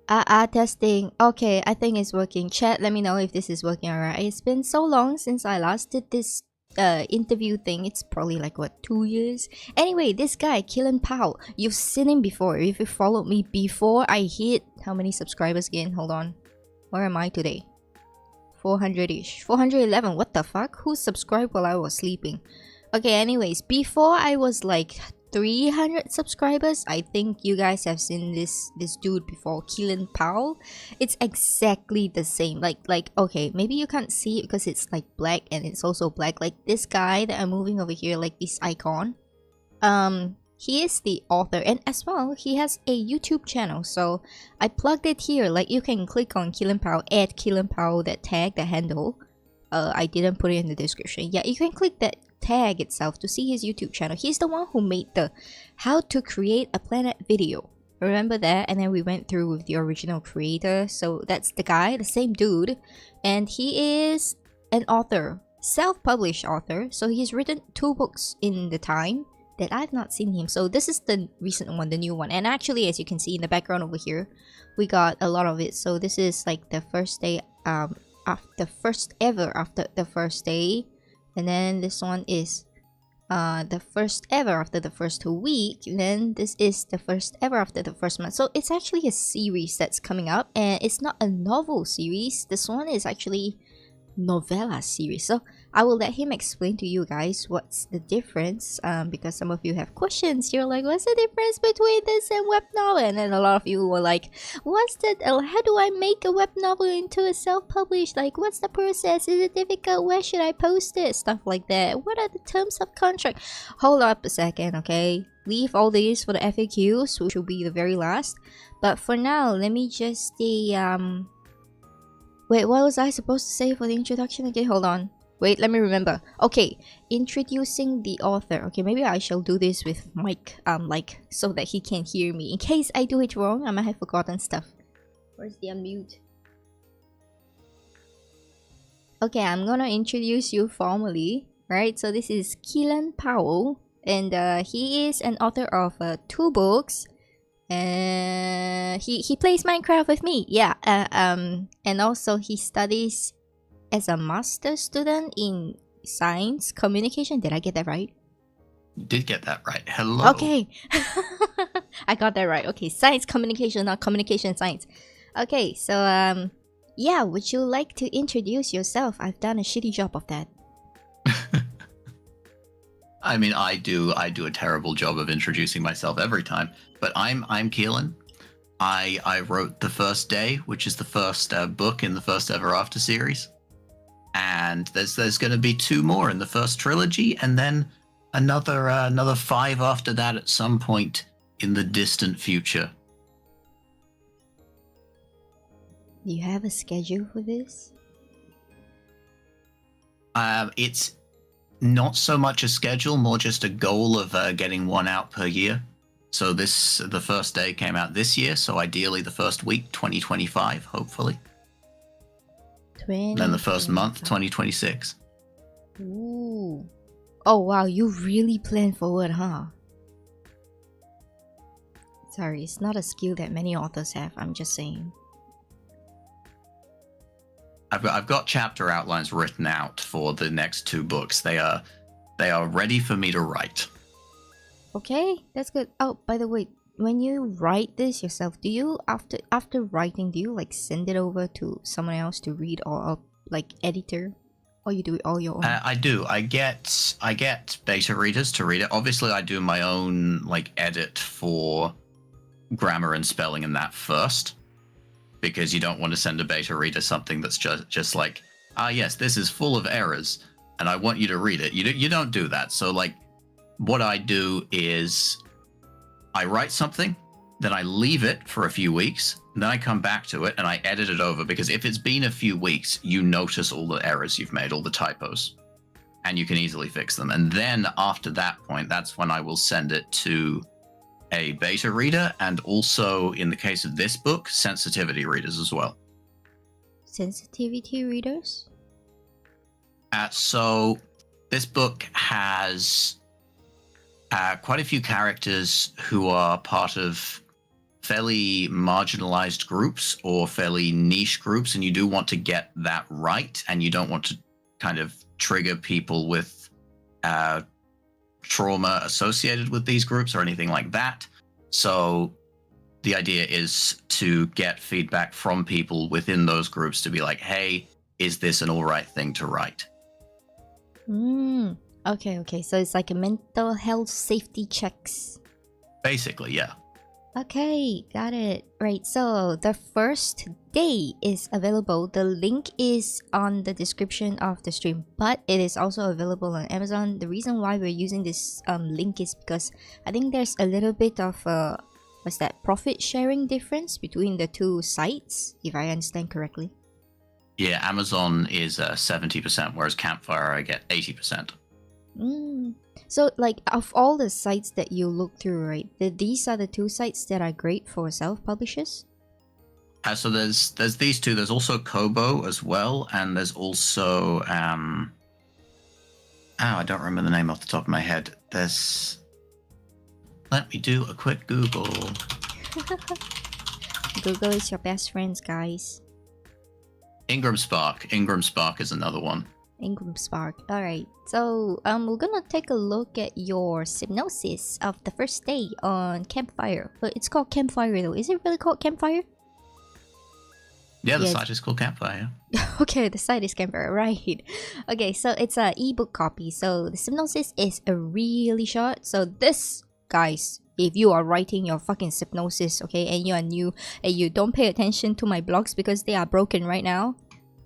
Testing. Okay, I think it's working. Chat, let me know if this is working alright. It's been so long since I last did this interview thing. It's probably like what, 2 years? Anyway, this guy, Killen Powell, you've seen him before. If you followed me before I hit how many subscribers again? Hold on. Where am I today? 400-ish. 411. What the fuck? Who subscribed while I was sleeping? Okay, anyways, before I was like 300 subscribers, I think you guys have seen this dude before, Keelan Powell. It's exactly the same. Like okay, maybe you can't see it because it's like black and it's also black. Like this guy that I'm moving over here, like this icon. He is the author, and as well he has a YouTube channel, so I plugged it here. Like you can click on Keelan Powell, add Keelan Powell, that tag, the handle. I didn't put it in the description. Yeah, you can click that tag itself to see his YouTube channel. He's the one who made the how to create a planet video. Remember that? And then we went through with the original creator. So that's the guy, the same dude, and he is an author, self-published author. So he's written 2 books in the time that I've not seen him. So this is the recent one, the new one. And actually, as you can see in the background over here, we got a lot of it. So this is like the first day, after first ever after the first day. And then this one is the first ever after the first week. And then this is the first ever after the first month. So it's actually a series that's coming up, and it's not a novel series. This one is actually novella series. So I will let him explain to you guys what's the difference, because some of you have questions. You're like, what's the difference between this and web novel? And then a lot of you were like, what's that, how do I make a web novel into a self-published? Like, what's the process? Is it difficult? Where should I post it? Stuff like that. What are the terms of contract? Hold up a second, okay? Leave all these for the FAQs, which will be the very last. But for now, let me just wait, what was I supposed to say for the introduction again? Hold on. Wait, let me remember. Okay, introducing the author. Okay, maybe I shall do this with Mike, like, so that he can hear me. In case I do it wrong, I might have forgotten stuff. Where's the unmute? Okay, I'm gonna introduce you formally, right? So this is Keelan Powell, and he is an author of 2 books. He plays Minecraft with me, yeah. And also he studies as a master's student in science communication. Did I get that right? You did get that right. Hello. Okay. I got that right. Okay, science communication, not communication science. Okay, so yeah, would you like to introduce yourself? I've done a shitty job of that. I mean, I do a terrible job of introducing myself every time. But I'm Keelan. I wrote The First Day, which is the first book in the First Ever After series. And there's going to be 2 more in the first trilogy, and then another 5 after that at some point in the distant future. Do you have a schedule for this? It's not so much a schedule, more just a goal of getting 1 out per year. So the First Day came out this year, so ideally the first week, 2025, hopefully. Then the first month, 2026. Ooh. Oh wow, you really plan forward, huh? Sorry, it's not a skill that many authors have, I'm just saying. I've got chapter outlines written out for the next 2 books. They are ready for me to write. Okay, that's good. Oh, by the way, when you write this yourself, do you after writing, do you like send it over to someone else to read, or like editor, or you do it all your own? I do. I get beta readers to read it. Obviously, I do my own like edit for grammar and spelling and that first, because you don't want to send a beta reader something that's just like, yes, this is full of errors, and I want you to read it. You don't do that. So like, what I do is I write something, then I leave it for a few weeks, then I come back to it and I edit it over, because if it's been a few weeks, you notice all the errors you've made, all the typos, and you can easily fix them. And then after that point, that's when I will send it to a beta reader, and also, in the case of this book, sensitivity readers as well. Sensitivity readers? So this book has quite a few characters who are part of fairly marginalized groups or fairly niche groups, and you do want to get that right, and you don't want to kind of trigger people with trauma associated with these groups or anything like that. So the idea is to get feedback from people within those groups to be like, hey, is this an all right thing to write? Okay. So it's like a mental health safety checks. Basically, yeah. Okay, got it. Right, so the first day is available. The link is on the description of the stream, but it is also available on Amazon. The reason why we're using this link is because I think there's a little bit of what's that, profit sharing difference between the two sites, if I understand correctly. Yeah, Amazon is 70%, whereas Campfire I get 80%. So, like, of all the sites that you look through, right, these are the two sites that are great for self-publishers? So there's these two. There's also Kobo as well, and there's also I don't remember the name off the top of my head. Let me do a quick Google. Google is your best friends, guys. Ingram Spark is another one. Ingram Spark. Alright, so we're gonna take a look at your synopsis of the first day on Campfire. But it's called Campfire though. Is it really called Campfire? Yeah, the site is called Campfire. Okay, the site is Campfire, right. Okay, so it's an ebook copy. So the synopsis is a really short. So this, guys, if you are writing your fucking synopsis, okay, and you are new and you don't pay attention to my blogs because they are broken right now,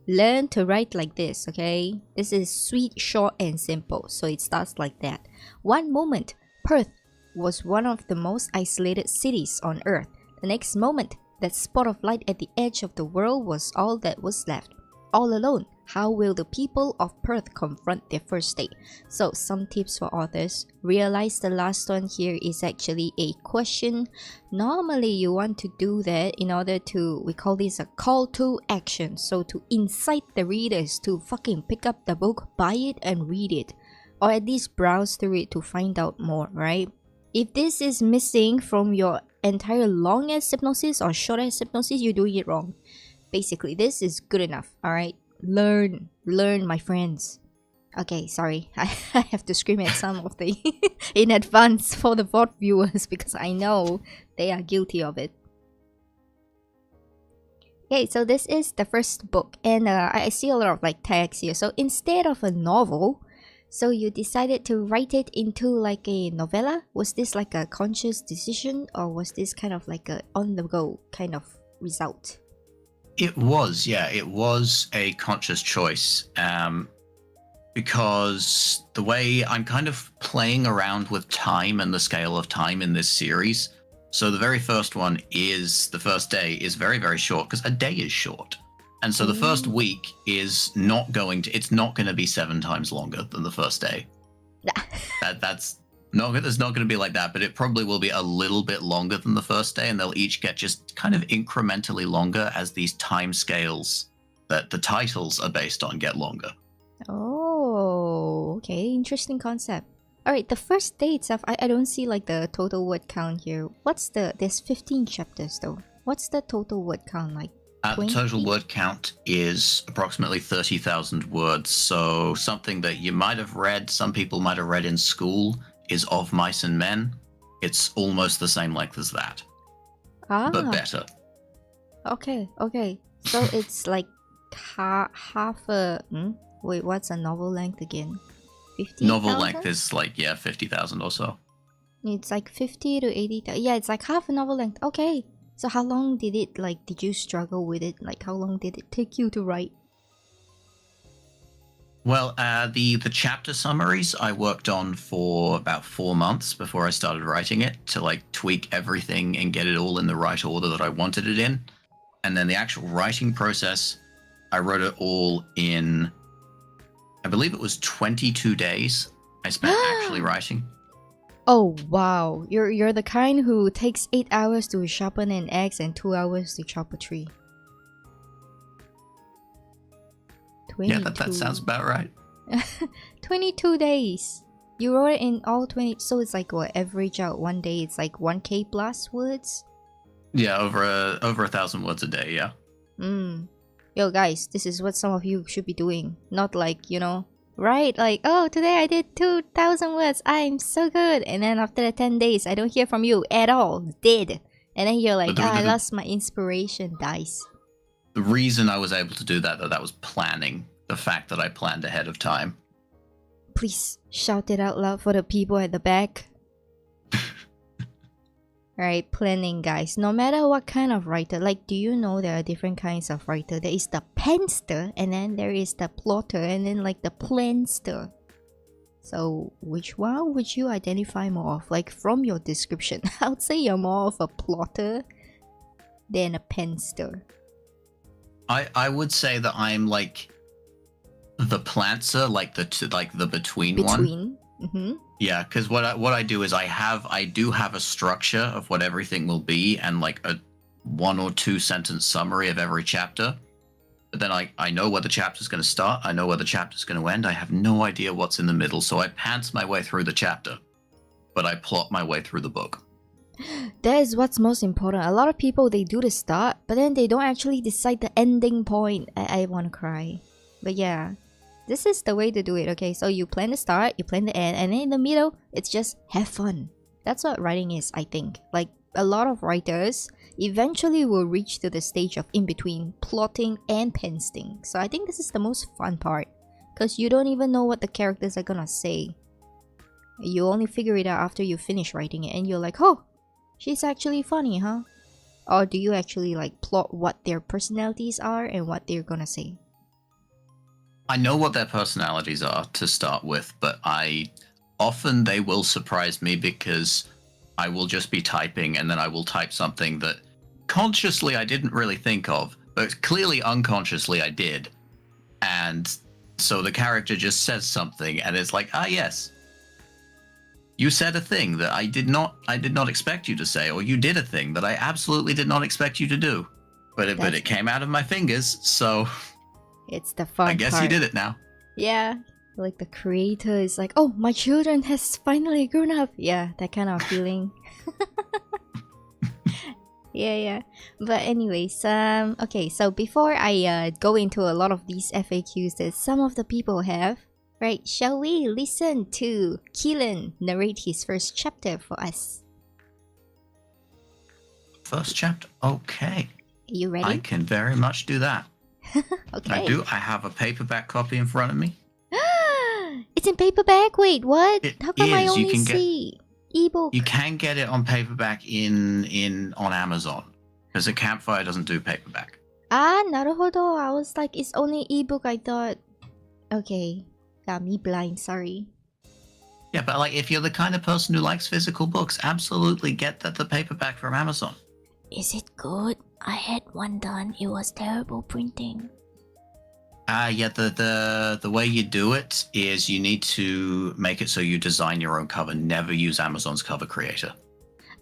learn to write like this, okay? This is sweet, short, and simple. So it starts like that. One moment, Perth was one of the most isolated cities on Earth. The next moment, that spot of light at the edge of the world was all that was left. All alone, how will the people of Perth confront their first day? So some tips for authors. Realize the last one here is actually a question. Normally you want to do that in order to, we call this a call to action. So to incite the readers to fucking pick up the book, buy it and read it. Or at least browse through it to find out more, right? If this is missing from your entire long ass synopsis or short ass synopsis, you're doing it wrong. Basically, this is good enough, alright? Learn, my friends. Okay, sorry, I have to scream at some of the in advance for the VOD viewers because I know they are guilty of it. Okay, so this is the first book, and I see a lot of like tags here. So instead of a novel, so you decided to write it into like a novella? Was this like a conscious decision, or was this kind of like a on-the-go kind of result? It was, yeah, it was a conscious choice. Because the way I'm kind of playing around with time and the scale of time in this series. So the very first one is, the first day is very, very short because a day is short. And so the first week is not going to be 7 times longer than the first day. That's not going to be like that, but it probably will be a little bit longer than the first day, and they'll each get just kind of incrementally longer as these time scales that the titles are based on get longer. Oh, okay, interesting concept. Alright, the first day itself, I don't see like the total word count here. There's 15 chapters though. What's the total word count like? The total word count is approximately 30,000 words. So something that you might have read, some people might have read in school, is Of Mice and Men. It's almost the same length as that, but better. Okay. So it's like half a... Wait, what's a novel length again? 50,000? Novel length is like, 50,000 or so. It's like 50 to 80,000. Yeah, it's like half a novel length. Okay. So how long did you struggle with it? Like how long did it take you to write? Well, the chapter summaries I worked on for about 4 months before I started writing it to like tweak everything and get it all in the right order that I wanted it in. And then the actual writing process, I wrote it all in, I believe it was 22 days I spent actually writing. Oh wow, you're the kind who takes 8 hours to sharpen an axe and 2 hours to chop a tree. 22. Yeah, that sounds about right. 22 days. You wrote it in all 20, so it's like what, average out one day it's like 1k plus words? Yeah, over 1,000 words a day. Yeah. Mm. Yo, guys, this is what some of you should be doing. Not like, right? Like, oh, today I did 2,000 words. I'm so good. And then after the 10 days, I don't hear from you at all. Dead. And then you're like, But I lost my inspiration. Dice. the reason I was able to do that, though, that was planning. The fact that I planned ahead of time. Please shout it out loud for the people at the back. Right, planning, guys. No matter what kind of writer, like, do you know there are different kinds of writer? There is the penster, and then there is the plotter, and then like the planster. So, which one would you identify more of? Like, from your description, I would say you're more of a plotter than a penster. I would say that I'm like the planter, like the between one. Mm-hmm. Yeah, because what I do is I do have a structure of what everything will be and like a 1 or 2 sentence summary of every chapter. But then I know where the chapter's going to start. I know where the chapter's going to end. I have no idea what's in the middle. So I pants my way through the chapter, but I plot my way through the book. That is what's most important. A lot of people, they do the start, but then they don't actually decide the ending point. I want to cry. But yeah, this is the way to do it, okay? So you plan the start, you plan the end, and then in the middle, it's just have fun. That's what writing is, I think. Like, a lot of writers eventually will reach to the stage of in-between plotting and pensting. So I think this is the most fun part. Because you don't even know what the characters are gonna say. You only figure it out after you finish writing it, and you're like, oh, she's actually funny, huh? Or do you actually like plot what their personalities are and what they're gonna say? I know what their personalities are to start with, but often they will surprise me because I will just be typing and then I will type something that consciously I didn't really think of, but clearly unconsciously I did. And so the character just says something and it's like, yes, you said a thing that I did not expect you to say, or you did a thing that I absolutely did not expect you to do. But it came out of my fingers, so it's the fun I guess part. you did it now. Yeah, like the creator is like, oh, my children has finally grown up. Yeah, that kind of feeling. Yeah. But anyways, okay, so before I go into a lot of these FAQs that some of the people have, right, shall we listen to Keelan narrate his first chapter for us? First chapter? Okay. Are you ready? I can very much do that. Okay. I do. I have a paperback copy in front of me. It's in paperback? Wait, what? How come I is. only see ebook? You can get it on paperback on Amazon, because a Campfire doesn't do paperback. Naruhodo. I was like, it's only ebook, I thought. Okay. Got me blind, sorry. Yeah, but like if you're the kind of person who likes physical books, absolutely get the paperback from Amazon. Is it good? I had one done. It was terrible printing. Yeah, the way you do it is you need to make it so you design your own cover. Never use Amazon's cover creator.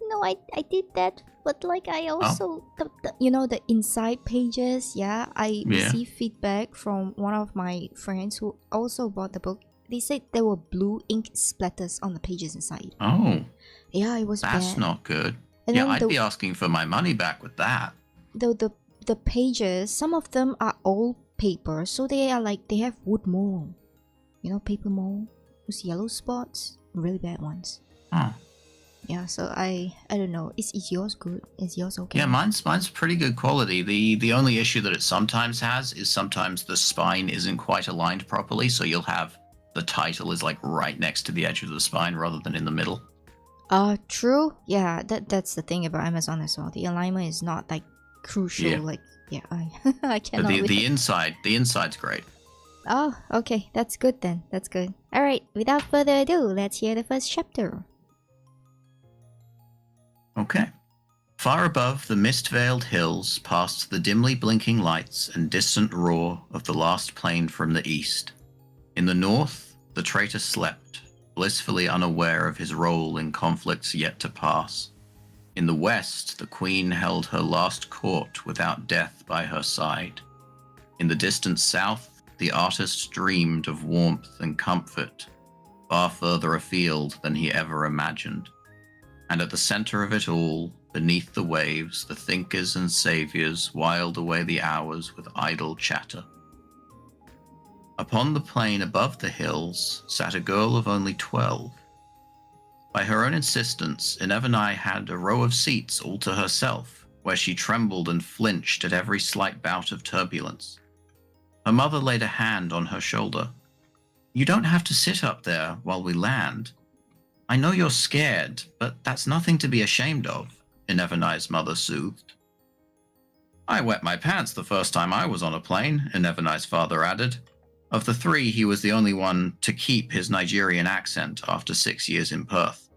No, I did that, but like I also the inside pages. Yeah, I received feedback from one of my friends who also bought the book. They said there were blue ink splatters on the pages inside. Oh, yeah, it was that's bad. not good. And yeah, I'd be asking for my money back with that. Though the pages, some of them are old paper, so they are like they have wood mold. You know, paper mold, those yellow spots, really bad ones. Oh. Yeah, so I don't know. Is yours good? Is yours okay? Yeah, mine's pretty good quality. The only issue that it sometimes has is sometimes the spine isn't quite aligned properly, so you'll have the title is like right next to the edge of the spine rather than in the middle. True. Yeah, that's the thing about Amazon as well. The alignment is not like crucial. Yeah. Like, yeah, I cannot. The inside's great. Oh, okay, that's good then. That's good. All right. Without further ado, let's hear the first chapter. Okay. Far above the mist-veiled hills, past the dimly blinking lights and distant roar of the last plane from the east. In the north, the traitor slept, blissfully unaware of his role in conflicts yet to pass. In the west, the queen held her last court without death by her side. In the distant south, the artist dreamed of warmth and comfort, far further afield than he ever imagined. And at the center of it all, beneath the waves, the thinkers and saviors wiled away the hours with idle chatter. Upon the plain above the hills sat a girl of only 12. By her own insistence, Inevernai had a row of seats all to herself, where she trembled and flinched at every slight bout of turbulence. Her mother laid a hand on her shoulder. "You don't have to sit up there while we land. I know you're scared, but that's nothing to be ashamed of," Inevernai's mother soothed. "I wet my pants the first time I was on a plane," Inevernai's father added. Of the three, he was the only one to keep his Nigerian accent after 6 years in Perth.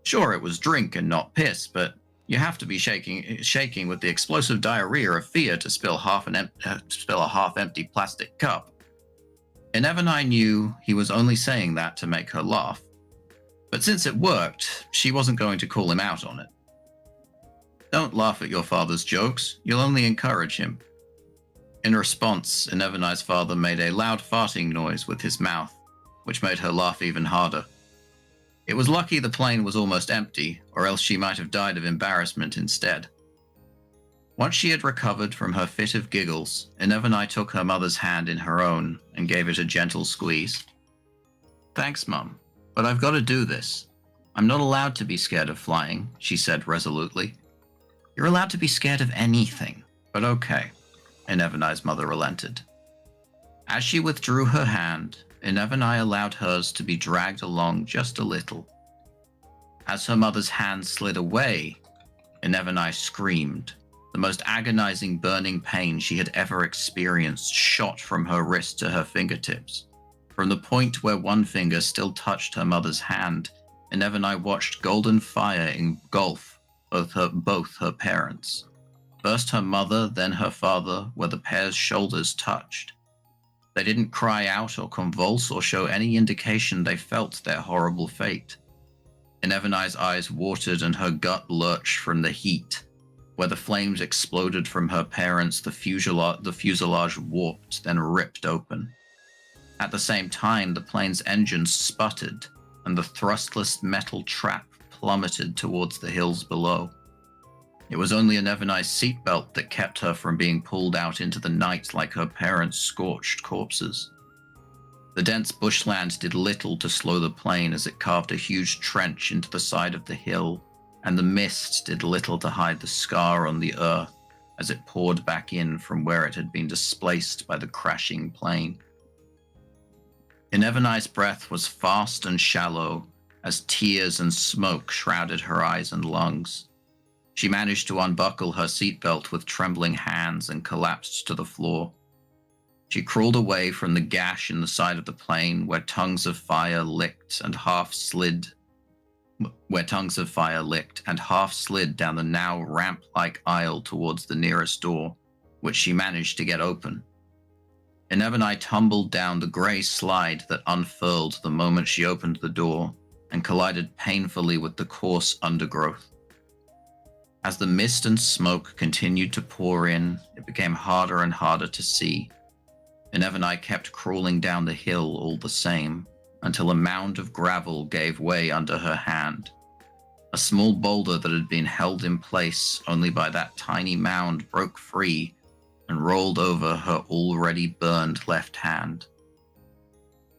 Sure, it was drink and not piss, but you have to be shaking with the explosive diarrhea of fear to spill a half-empty plastic cup. Inevernai knew he was only saying that to make her laugh. But since it worked, she wasn't going to call him out on it. "Don't laugh at your father's jokes. You'll only encourage him." In response, Inevernai's father made a loud farting noise with his mouth, which made her laugh even harder. It was lucky the plane was almost empty, or else she might have died of embarrassment instead. Once she had recovered from her fit of giggles, Inevernai took her mother's hand in her own and gave it a gentle squeeze. "Thanks, Mum, but I've got to do this. I'm not allowed to be scared of flying," she said resolutely. "You're allowed to be scared of anything, but okay," Inevernai's mother relented. As she withdrew her hand, Inevernai allowed hers to be dragged along just a little. As her mother's hand slid away, Inevernai screamed. The most agonizing burning pain she had ever experienced shot from her wrist to her fingertips. From the point where one finger still touched her mother's hand, Inevernai watched golden fire engulf both her parents. First her mother, then her father, where the pair's shoulders touched. They didn't cry out or convulse or show any indication they felt their horrible fate. Inevernai's eyes watered and her gut lurched from the heat. Where the flames exploded from her parents, the fuselage warped, then ripped open. At the same time, the plane's engines sputtered, and the thrustless metal trap plummeted towards the hills below. It was only Inevernai's seatbelt that kept her from being pulled out into the night like her parents' scorched corpses. The dense bushland did little to slow the plane as it carved a huge trench into the side of the hill, and the mist did little to hide the scar on the earth as it poured back in from where it had been displaced by the crashing plane. Inevernai's breath was fast and shallow as tears and smoke shrouded her eyes and lungs. She managed to unbuckle her seatbelt with trembling hands and collapsed to the floor. She crawled away from the gash in the side of the plane where tongues of fire licked and half slid down the now ramp-like aisle towards the nearest door, which she managed to get open. Inevernai tumbled down the grey slide that unfurled the moment she opened the door and collided painfully with the coarse undergrowth. As the mist and smoke continued to pour in, it became harder and harder to see. Inevernai kept crawling down the hill all the same, until a mound of gravel gave way under her hand. A small boulder that had been held in place only by that tiny mound broke free and rolled over her already burned left hand.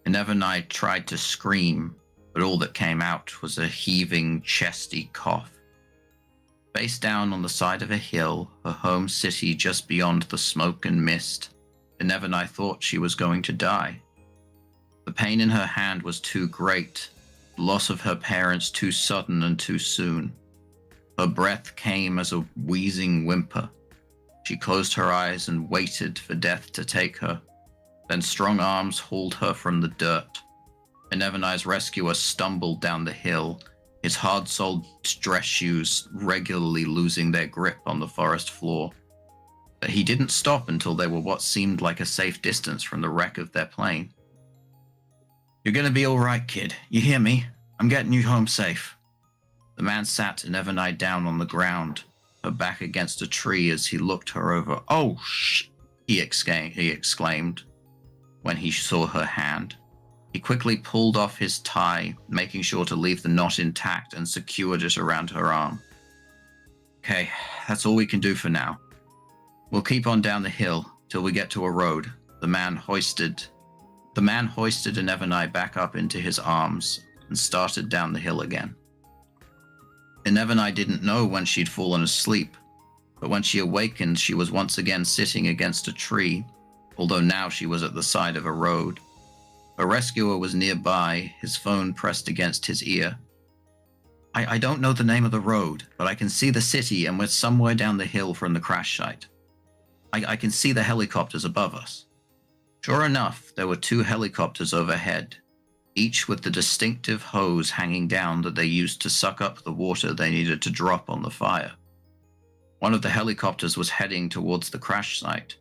Inevernai tried to scream, but all that came out was a heaving, chesty cough. Face down on the side of a hill, her home city just beyond the smoke and mist, Inevernai thought she was going to die. The pain in her hand was too great, the loss of her parents too sudden and too soon. Her breath came as a wheezing whimper. She closed her eyes and waited for death to take her. Then strong arms hauled her from the dirt. Inevernai's rescuer stumbled down the hill, his hard-soled dress shoes regularly losing their grip on the forest floor. But he didn't stop until they were what seemed like a safe distance from the wreck of their plane. "You're gonna be all right, kid. You hear me? I'm getting you home safe." The man sat Inevernai down on the ground, her back against a tree as he looked her over. "Oh, he exclaimed when he saw her hand. He quickly pulled off his tie, making sure to leave the knot intact, and secured it around her arm. Okay, that's all we can do for now. We'll keep on down the hill till we get to a road. The man hoisted Inevani back up into his arms and started down the hill again. Inevani didn't know when she'd fallen asleep, but when she awakened, she was once again sitting against a tree, although now she was at the side of a road. Her rescuer was nearby, his phone pressed against his ear. I don't know the name of the road, but I can see the city and we're somewhere down the hill from the crash site. I can see the helicopters above us. Sure enough, there were 2 helicopters overhead, each with the distinctive hose hanging down that they used to suck up the water they needed to drop on the fire. One of the helicopters was heading towards the crash site,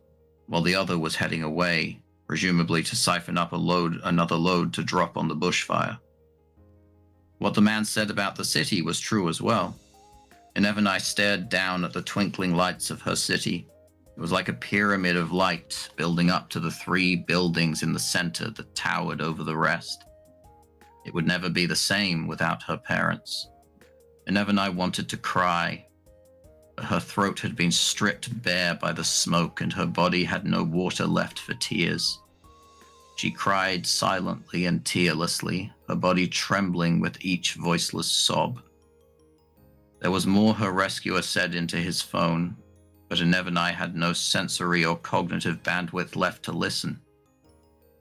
while the other was heading away, presumably to siphon up another load to drop on the bushfire. What the man said about the city was true as well. Inevani stared down at the twinkling lights of her city. It was like a pyramid of light building up to the 3 buildings in the center that towered over the rest. It would never be the same without her parents. Inevani wanted to cry, but her throat had been stripped bare by the smoke and her body had no water left for tears. She cried silently and tearlessly, her body trembling with each voiceless sob. There was more her rescuer said into his phone, but Inevani had no sensory or cognitive bandwidth left to listen.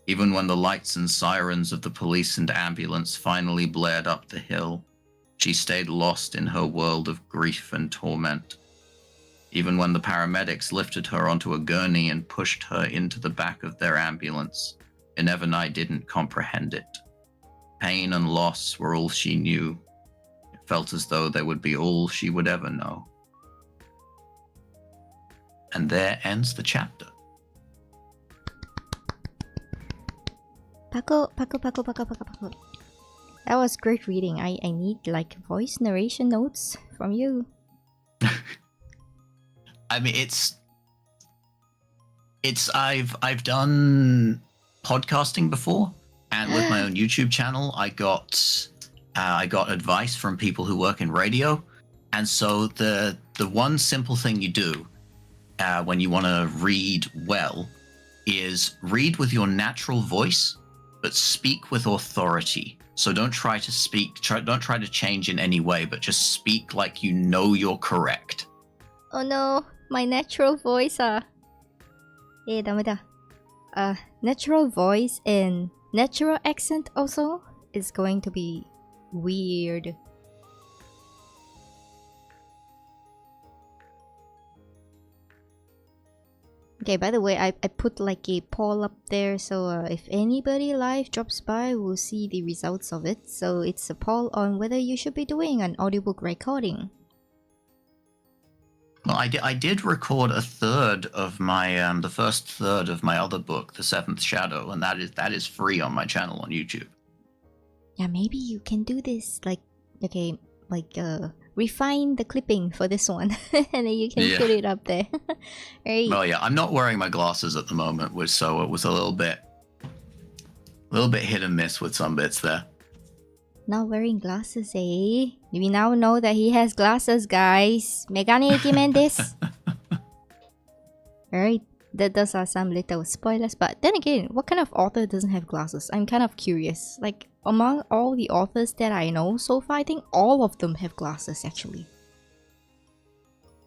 Even when the lights and sirens of the police and ambulance finally blared up the hill, she stayed lost in her world of grief and torment. Even when the paramedics lifted her onto a gurney and pushed her into the back of their ambulance, Inevani didn't comprehend it. Pain and loss were all she knew. It felt as though they would be all she would ever know. And there ends the chapter. Paco. That was great reading. I need like voice narration notes from you. I mean, I've done podcasting before, and with my own YouTube channel, I got advice from people who work in radio, and so the one simple thing you do when you want to read well is read with your natural voice, but speak with authority. So don't try to change in any way, but just speak like you know you're correct. Oh no, my natural voice ダメだ. Natural voice and natural accent also is going to be weird. Okay, by the way, I put like a poll up there, so if anybody live drops by, we'll see the results of it. So it's a poll on whether you should be doing an audiobook recording. Well, I did record a third of my the first third of my other book, The Seventh Shadow, and that is free on my channel on YouTube. Yeah, maybe you can do this like refine the clipping for this one, and then you can put it up there. Right? Well, yeah, I'm not wearing my glasses at the moment, so it was a little bit hit and miss with some bits there. Not wearing glasses, eh? We now know that he has glasses, guys. Megane ikimen desu. Alright, those are some little spoilers. But then again, what kind of author doesn't have glasses? I'm kind of curious. Like, among all the authors that I know so far, I think all of them have glasses, actually.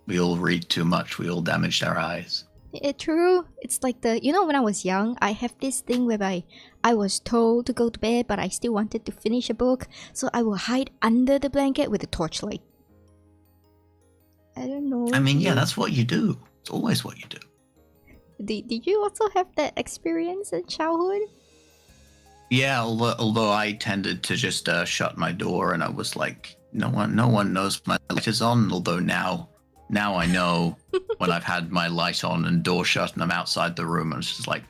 We all read too much. We all damaged our eyes. True. It's like when I was young, I have this thing whereby I was told to go to bed, but I still wanted to finish a book, so I will hide under the blanket with a torchlight. I don't know. I mean, yeah, that's what you do. It's always what you do. Did you also have that experience in childhood? Yeah, although I tended to just shut my door, and I was like, no one knows my light is on. Although now I know when I've had my light on and door shut and I'm outside the room, and it's just like,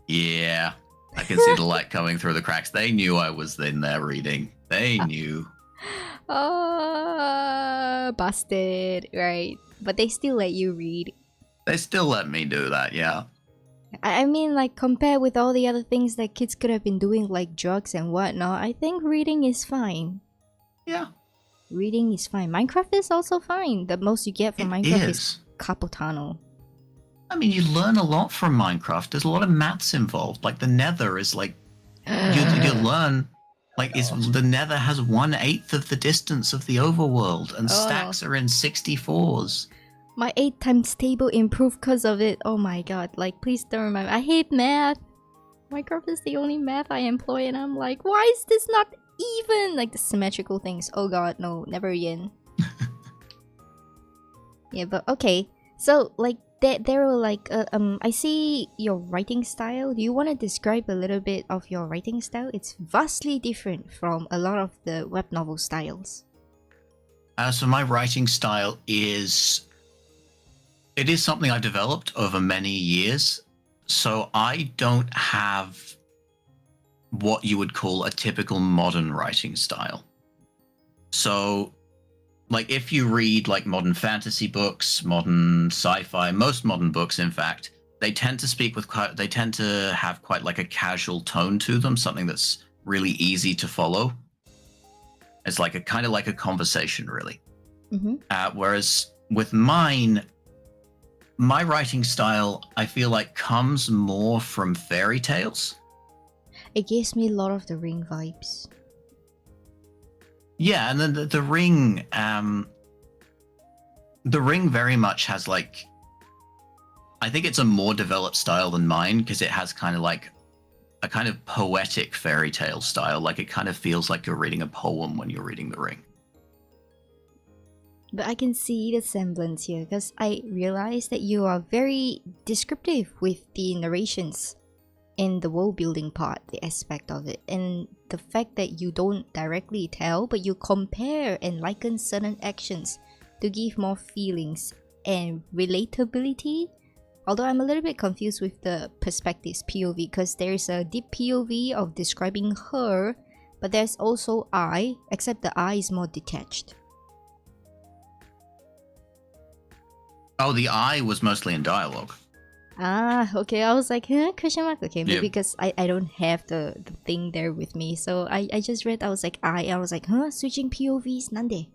yeah, I can see the light coming through the cracks. They knew I was in there reading. They knew. Busted, right? But they still let you read. They still let me do that, yeah. I mean, like, compared with all the other things that kids could have been doing, like drugs and whatnot, I think reading is fine. Yeah. Reading is fine. Minecraft is also fine. The most you get from It Minecraft is is. Capotano. I mean, you learn a lot from Minecraft. There's a lot of maths involved. Like the Nether is like you learn. Like the Nether has 1/8 of the distance of the overworld, and Oh, stacks are in 64s. my 8 times table improved because of it. Oh my god, like please don't remind me. I hate math. Minecraft is the only math I employ and I'm like, why is this not even? Like the symmetrical things. Oh god, no, never again. Yeah, but okay. So like there were like I see your writing style. Do you want to describe a little bit of your writing style? It's vastly different from a lot of the web novel styles. So my writing style is something I developed over many years. So I don't have what you would call a typical modern writing style. So like if you read like modern fantasy books, modern sci-fi, most modern books in fact, they tend to have quite like a casual tone to them, something that's really easy to follow. It's like a kind of like a conversation, really. Whereas with mine, my writing style, I feel like comes more from fairy tales. It gives me Lord of the Ring vibes. Yeah, and then the Ring, very much has like, I think it's a more developed style than mine because it has kind of like a kind of poetic fairy tale style. Like it kind of feels like you're reading a poem when you're reading the Ring. But I can see the semblance here because I realized that you are very descriptive with the narrations and the world building part, the aspect of it, and the fact that you don't directly tell, but you compare and liken certain actions to give more feelings and relatability. Although I'm a little bit confused with the perspectives POV because there's a deep POV of describing her, but there's also I, except the I is more detached. Oh, the I was mostly in dialogue. Ah, okay. I was like, huh? Question mark? Okay, maybe Yeah. because I don't have the thing there with me. So I just read, I was like, I was like, huh? Switching POVs? Nande?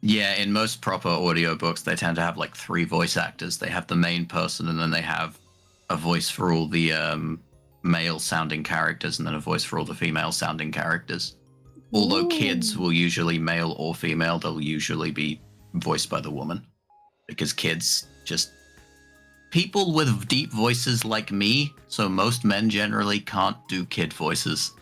Yeah, in most proper audiobooks, they tend to have like 3 voice actors. They have the main person, and then they have a voice for all the male-sounding characters, and then a voice for all the female-sounding characters. Although kids will usually, male or female, they'll usually be voiced by the woman. Because kids just... People with deep voices like me, so most men generally can't do kid voices.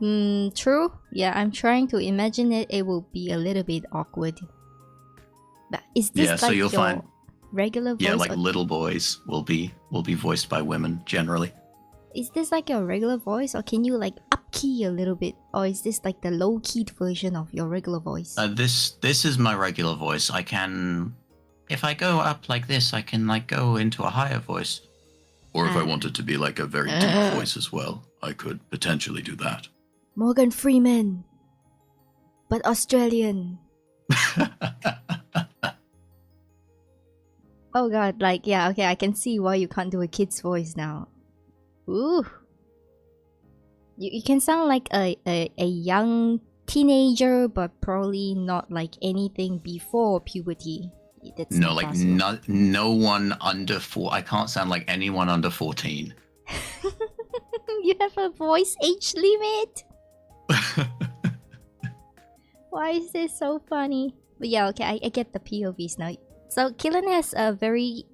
True. Yeah, I'm trying to imagine it. It will be a little bit awkward. But is this like so you'll your find, regular voice? yeah, like little boys will be voiced by women generally. Is this like your regular voice, or can you like up-key a little bit? Or is this like the low-keyed version of your regular voice? This is my regular voice. I can, if I go up like this, I can like go into a higher voice. Or if I wanted to be like a very deep voice as well, I could potentially do that. Morgan Freeman, but Australian. Oh god, like, yeah, okay, I can see why you can't do a kid's voice now. Ooh. You can sound like a young teenager, but probably not like anything before puberty. That's no, not like possible. no one under 4. I can't sound like anyone under 14. You have a voice age limit? Why is this so funny? But yeah, okay, I get the POVs now. So Killen has a very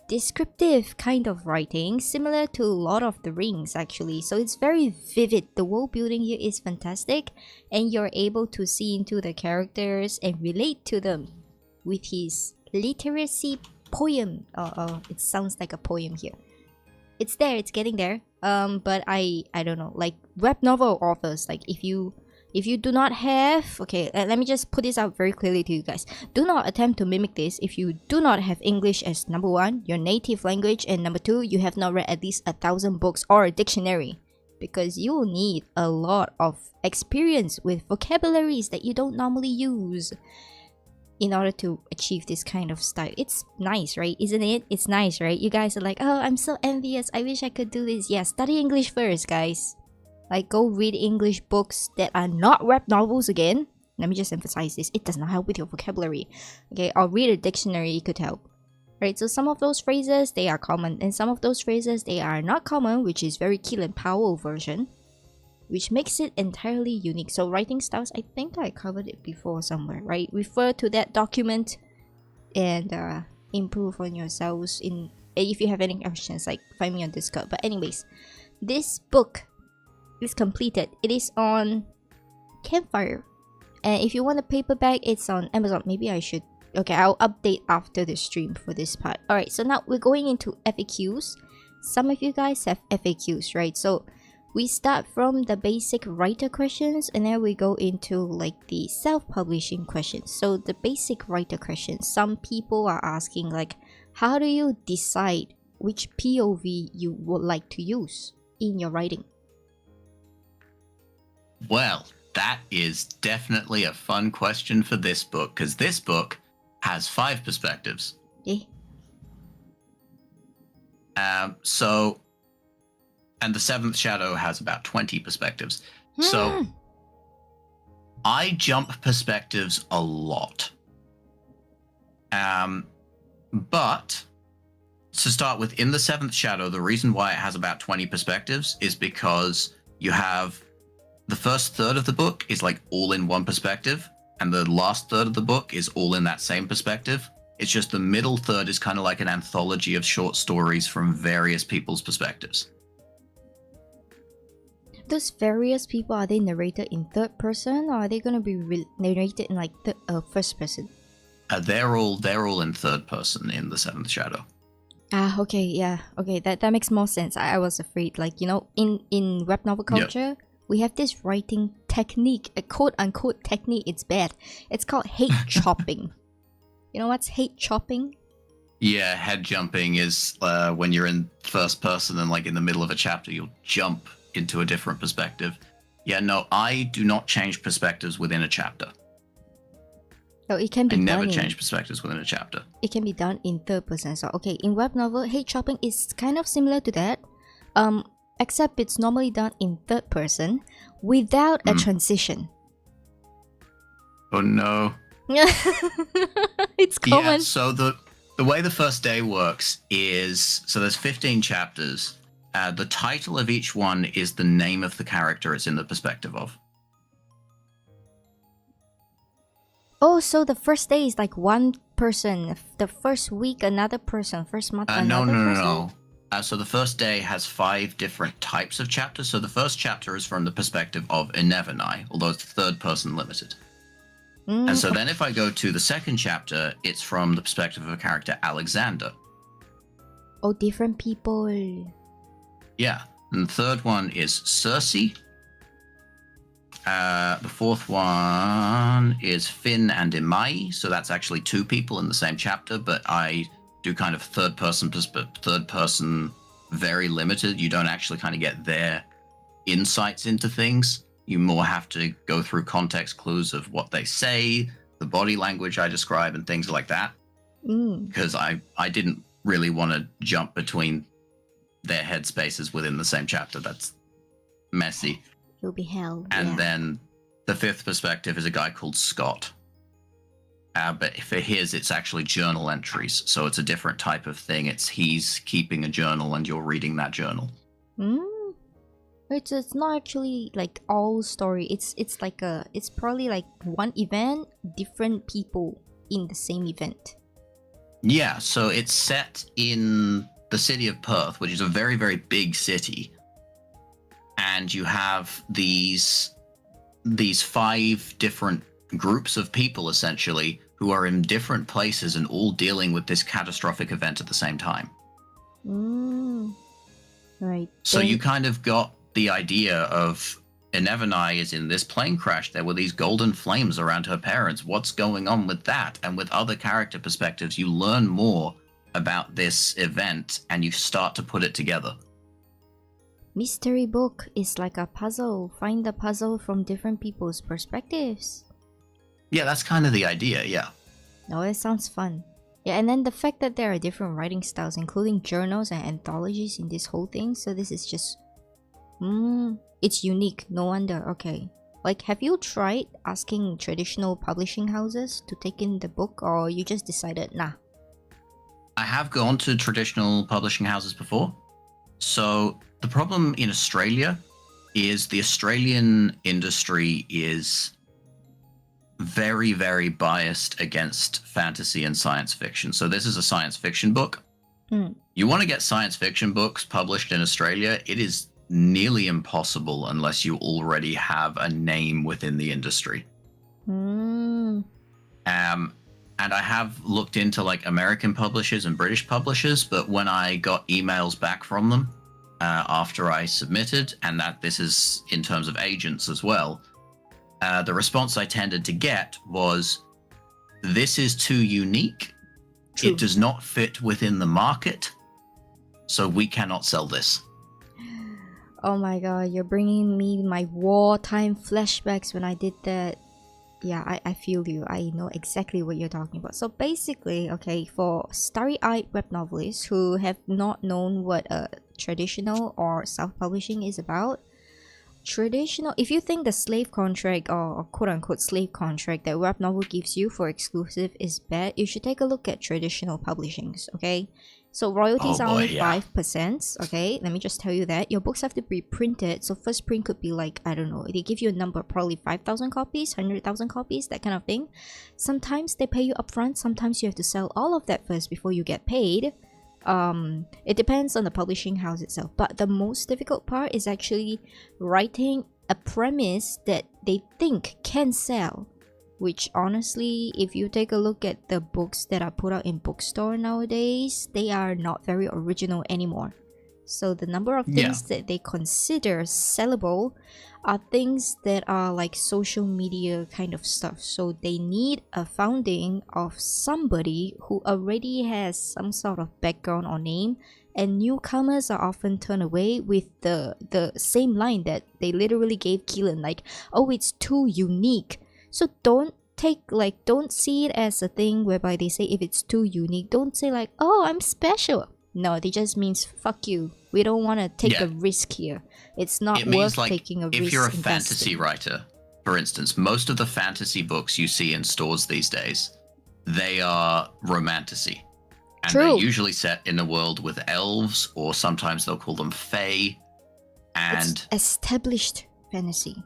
descriptive kind of writing, similar to Lord of the Rings actually. So it's very vivid. The world building here is fantastic, and you're able to see into the characters and relate to them with his literacy poem. It sounds like a poem here. It's there, it's getting there. But I don't know, like web novel authors, like if you do not have, okay, let me just put this out very clearly to you guys. Do not attempt to mimic this if you do not have English as number 1, your native language, and number 2, you have not read at least 1,000 books or a dictionary. Because you will need a lot of experience with vocabularies that you don't normally use in order to achieve this kind of style. It's nice, right? Isn't it? It's nice, right? You guys are like, oh, I'm so envious. I wish I could do this. Yeah, study English first, guys. Like, go read English books that are not web novels again. Let me just emphasize this. It does not help with your vocabulary. Okay, or read a dictionary, it could help. Right, so some of those phrases, they are common. And some of those phrases, they are not common, which is very Kill and Powell version. Which makes it entirely unique. So writing styles, I think I covered it before somewhere, right? Refer to that document and improve on yourselves in if you have any questions, like find me on Discord. But anyways, this book is completed. It is on Campfire, and if you want a paperback, it's on Amazon. Maybe I should, okay, I'll update after the stream for this part. All right, so now we're going into FAQs. Some of you guys have FAQs, right? So we start from the basic writer questions, and then we go into like the self-publishing questions. So the basic writer questions, some people are asking like, how do you decide which POV you would like to use in your writing? Well, that is definitely a fun question for this book, because this book has 5 perspectives. Okay. And the 7th Shadow has about 20 perspectives. So I jump perspectives a lot. But to start with, in the 7th Shadow, the reason why it has about 20 perspectives is because you have the first third of the book is like all in one perspective, and the last third of the book is all in that same perspective. It's just the middle third is kind of like an anthology of short stories from various people's perspectives. Those various people, are they narrated in third person, or are they going to be narrated in like first person? They're all in third person in the 7th Shadow. Okay, yeah, okay, that makes more sense. I was afraid, like, you know, in web novel culture, we have this writing technique, a quote unquote technique. It's bad. It's called hate chopping. You know what's hate chopping? Yeah, head jumping is when you're in first person and like in the middle of a chapter, you'll jump into a different perspective. Yeah, no, I do not change perspectives within a chapter. So it can be I never change perspectives within a chapter. It can be done in third person. So okay, in web novel, hate chopping is kind of similar to that. Except it's normally done in third person without a transition. Oh no. It's common. Yeah, so the way the first day works is, so there's 15 chapters. The title of each one is the name of the character it's in the perspective of. Oh, so the first day is like one person. The first week, another person. First month, another person? No. So the first day has 5 different types of chapters. So the first chapter is from the perspective of Inevernai, although it's third person limited. And so then if I go to the second chapter, it's from the perspective of a character, Alexander. Oh, different people. Yeah. And the third one is Cersei. The fourth one is Finn and Imai. So that's actually 2 people in the same chapter, but I do kind of third person very limited. You don't actually kind of get their insights into things. You more have to go through context clues of what they say, the body language I describe, and things like that. Because I didn't really want to jump between their headspaces within the same chapter. That's messy. You'll be hell. And then the 5th perspective is a guy called Scott. But for his, it's actually journal entries. So it's a different type of thing. He's keeping a journal and you're reading that journal. It's not actually like all story. It's probably like one event, different people in the same event. Yeah, so it's set in the city of Perth, which is a very, very big city. And you have these 5 different groups of people, essentially, who are in different places and all dealing with this catastrophic event at the same time. Right. So you kind of got the idea of Inevernai is in this plane crash. There were these golden flames around her parents. What's going on with that? And with other character perspectives, you learn more about this event and you start to put it together. Mystery book is like a puzzle. Find the puzzle from different people's perspectives. Yeah, that's kind of the idea, yeah. Oh, it sounds fun. Yeah, and then the fact that there are different writing styles, including journals and anthologies in this whole thing. So this is just It's unique, no wonder. Okay. Like, have you tried asking traditional publishing houses to take in the book, or you just decided, nah? I have gone to traditional publishing houses before. So the problem in Australia is the Australian industry is very, very biased against fantasy and science fiction. So this is a science fiction book. You want to get science fiction books published in Australia, it is nearly impossible unless you already have a name within the industry. And I have looked into like American publishers and British publishers, but when I got emails back from them after I submitted, and that this is in terms of agents as well, the response I tended to get was, this is too unique. True. It does not fit within the market, so we cannot sell this. Oh my god, you're bringing me my wartime flashbacks when I did that. Yeah, I feel you. I know exactly what you're talking about. So basically, okay, for starry-eyed web novelists who have not known what a traditional or self-publishing is about, traditional, if you think the slave contract or quote-unquote slave contract that web novel gives you for exclusive is bad, you should take a look at traditional publishings, okay? So royalties are only 5%, okay? Let me just tell you that. Your books have to be printed, so first print could be like, I don't know, they give you a number, probably 5,000 copies, 100,000 copies, that kind of thing. Sometimes they pay you upfront, sometimes you have to sell all of that first before you get paid. It depends on the publishing house itself, but the most difficult part is actually writing a premise that they think can sell. Which honestly, if you take a look at the books that are put out in bookstore nowadays, they are not very original anymore. So the number of things that they consider sellable are things that are like social media kind of stuff. So they need a founding of somebody who already has some sort of background or name, and newcomers are often turned away with the same line that they literally gave Keelan, like, oh, it's too unique. So don't see it as a thing whereby they say if it's too unique, don't say like, oh, I'm special. No, it just means fuck you. We don't want to take a risk here. It's not worth taking a risk. If you're a fantasy writer, for instance, most of the fantasy books you see in stores these days, they are romantasy. And they're usually set in a world with elves, or sometimes they'll call them fae. And it's established fantasy.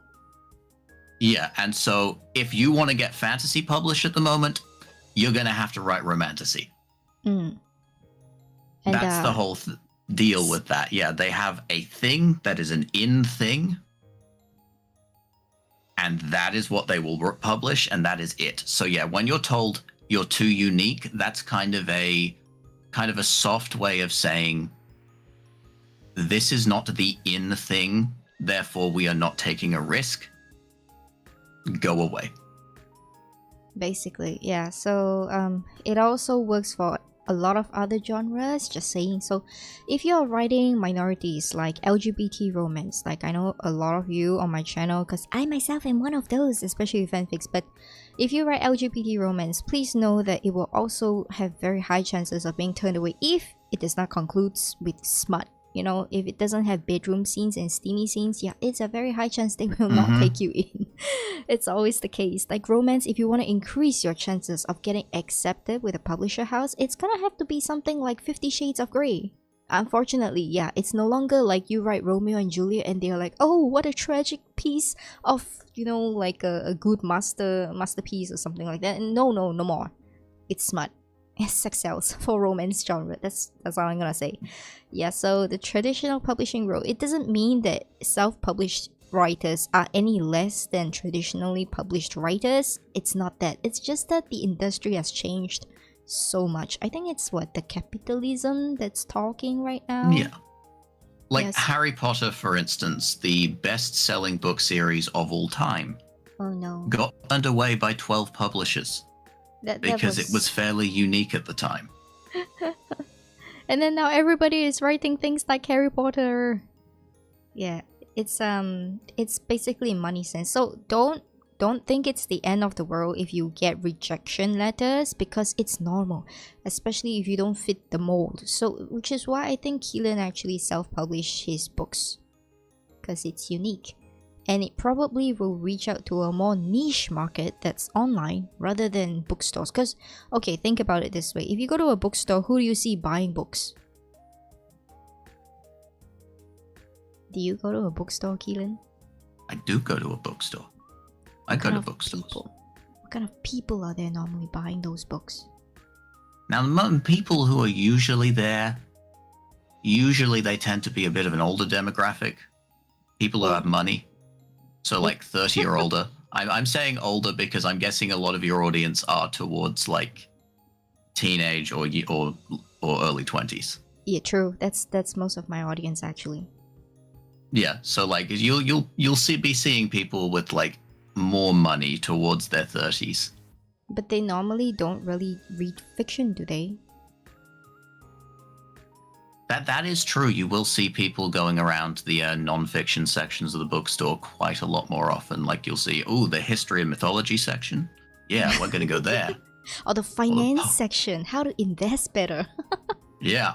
Yeah, and so if you want to get fantasy published at the moment, you're going to have to write romantasy. That's the whole deal with that. Yeah, they have a thing that is an in thing, and that is what they will publish, and that is it. So yeah, when you're told you're too unique, that's kind of a soft way of saying, this is not the in thing, therefore we are not taking a risk. Go away. Basically, yeah. So it also works for a lot of other genres, just saying. So if you're writing minorities like LGBT romance, like I know a lot of you on my channel, because I myself am one of those, especially with fanfics, but if you write LGBT romance, please know that it will also have very high chances of being turned away if it does not conclude with smut. You know, if it doesn't have bedroom scenes and steamy scenes, yeah, it's a very high chance they will not take you in. It's always the case. Like romance, if you want to increase your chances of getting accepted with a publisher house, it's gonna have to be something like 50 Shades of Grey. Unfortunately, yeah, it's no longer like you write Romeo and Juliet and they're like, oh, what a tragic piece of, you know, like a good masterpiece or something like that. And no more. It's smut. Sex sells for romance genre. That's all I'm gonna say. Yeah, so the traditional publishing route, it doesn't mean that self-published writers are any less than traditionally published writers. It's not that. It's just that the industry has changed so much. I think it's the capitalism that's talking right now. Yeah. Like Harry Potter, for instance, the best-selling book series of all time. Oh no. Got underway by 12 publishers. Because it was fairly unique at the time. And then now everybody is writing things like Harry Potter. Yeah, it's basically money sense. So don't think it's the end of the world if you get rejection letters, because it's normal, especially if you don't fit the mold. So which is why I think Keelan actually self-published his books, because it's unique. And it probably will reach out to a more niche market that's online rather than bookstores. Because, okay, think about it this way. If you go to a bookstore, who do you see buying books? Do you go to a bookstore, Keelan? I do go to a bookstore. I go to bookstores. What kind of people are there normally buying those books? Now, the people who are usually there, usually they tend to be a bit of an older demographic. People who have money. So like 30 or older. I'm saying older because I'm guessing a lot of your audience are towards like teenage or early 20s. Yeah, true. That's most of my audience actually. Yeah, so like you'll be seeing people with like more money towards their 30s. But they normally don't really read fiction, do they? That is true. You will see people going around the non-fiction sections of the bookstore quite a lot more often. Like you'll see, oh, the history and mythology section. Yeah, we're going to go there. Or the finance section. How to invest better. Yeah.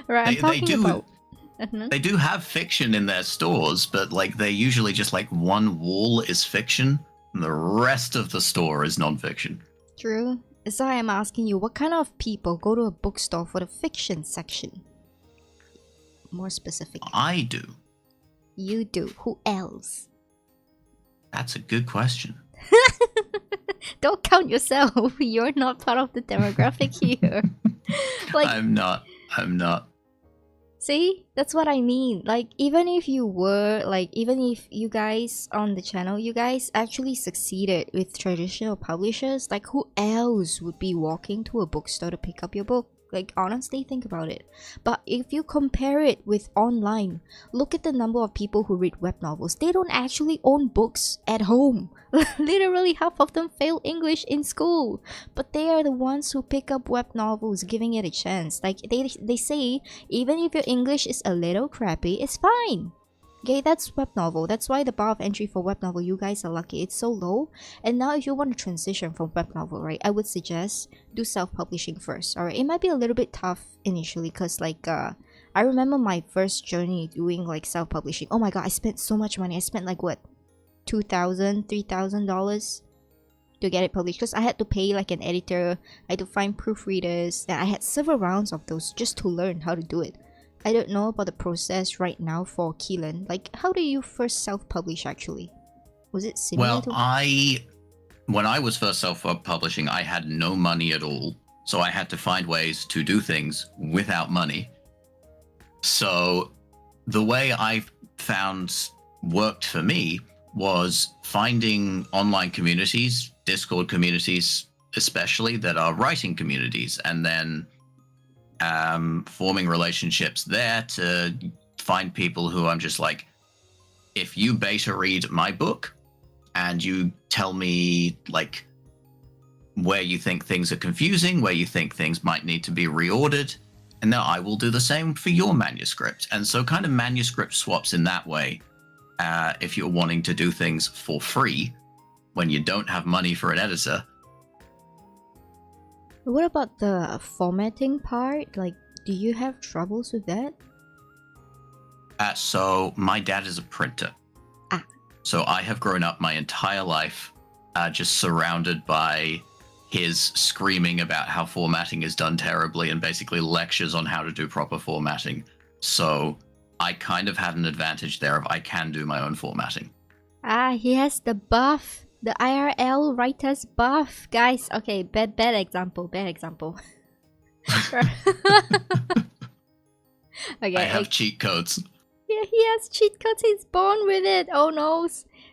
Right, They do have fiction in their stores, but like they're usually just like one wall is fiction and the rest of the store is non-fiction. True. So I'm asking you, what kind of people go to a bookstore for the fiction section? More specifically. I do. You do. Who else? That's a good question. Don't count yourself. You're not part of the demographic here. Like, I'm not. See? That's what I mean. Like, even if you guys on the channel, you guys actually succeeded with traditional publishers, like who else would be walking to a bookstore to pick up your book? Like, honestly, think about it. But if you compare it with online, look at the number of people who read web novels. They don't actually own books at home. Literally half of them fail English in school. But they are the ones who pick up web novels, giving it a chance. Like, they say, even if your English is a little crappy, it's fine. Okay, that's web novel. That's why the bar of entry for web novel, you guys are lucky, it's so low. And now if you want to transition from web novel, right, I would suggest do self-publishing first. Alright, it might be a little bit tough initially because like I remember my first journey doing like self-publishing. Oh my god, I spent so much money. I spent like what, $2,000, $3,000 to get it published because I had to pay like an editor, I had to find proofreaders, and I had several rounds of those just to learn how to do it. I don't know about the process right now for Keelan. Like, how do you first self-publish actually? Was it similar to... When I was first self-publishing, I had no money at all. So I had to find ways to do things without money. So the way I found worked for me was finding online communities, Discord communities especially, that are writing communities, and then forming relationships there to find people who I'm just like, if you beta read my book and you tell me like where you think things are confusing, where you think things might need to be reordered, and then I will do the same for your manuscript. And so kind of manuscript swaps in that way, if you're wanting to do things for free when you don't have money for an editor. What about the formatting part? Like, do you have troubles with that? So my dad is a printer. So I have grown up my entire life just surrounded by his screaming about how formatting is done terribly and basically lectures on how to do proper formatting. So I kind of had an advantage there of I can do my own formatting. He has the buff. The IRL writer's buff. Guys, okay, bad example. Okay, I have cheat codes. Yeah, he has cheat codes. He's born with it. Oh no.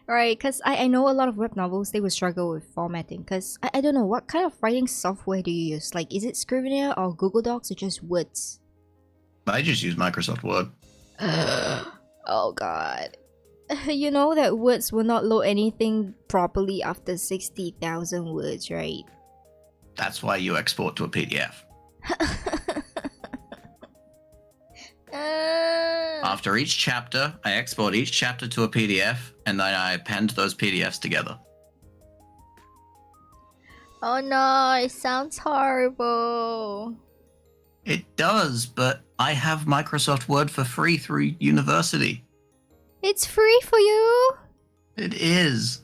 Alright, because I know a lot of web novels, they will struggle with formatting. Because I don't know, what kind of writing software do you use? Like, is it Scrivener or Google Docs or just Words? I just use Microsoft Word. Oh god. You know that Words will not load anything properly after 60,000 words, right? That's why you export to a PDF. After each chapter, I export each chapter to a PDF, and then I append those PDFs together. Oh no, it sounds horrible. It does, but I have Microsoft Word for free through university. It's free for you. It is.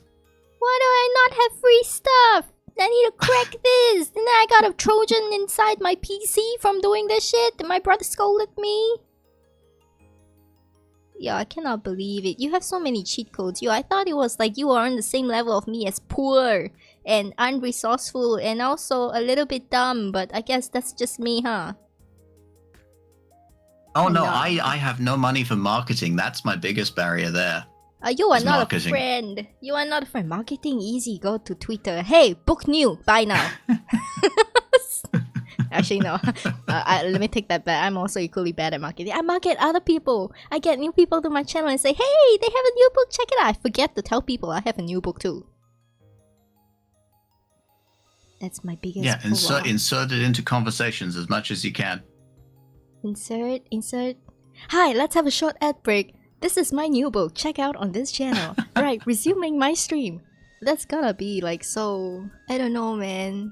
Why do I not have free stuff? I need to crack this. And then I got a Trojan inside my PC from doing this shit. And my brother scolded me. Yeah, I cannot believe it. You have so many cheat codes. I thought it was like you are on the same level of me as poor and unresourceful and also a little bit dumb. But I guess that's just me, huh? Oh no, I have no money for marketing. That's my biggest barrier there. You are It's not marketing. a friend. You are not a friend. Marketing easy. Go to Twitter. Hey, book new. Buy now. Actually, no. Let me take that back. I'm also equally bad at marketing. I market other people. I get new people to my channel and say, hey, they have a new book. Check it out. I forget to tell people I have a new book too. That's my biggest Yeah, insert it into conversations as much as you can. Insert. Hi, let's have a short ad break. This is my new book. Check out on this channel. Right, resuming my stream. That's gonna be like so... I don't know, man.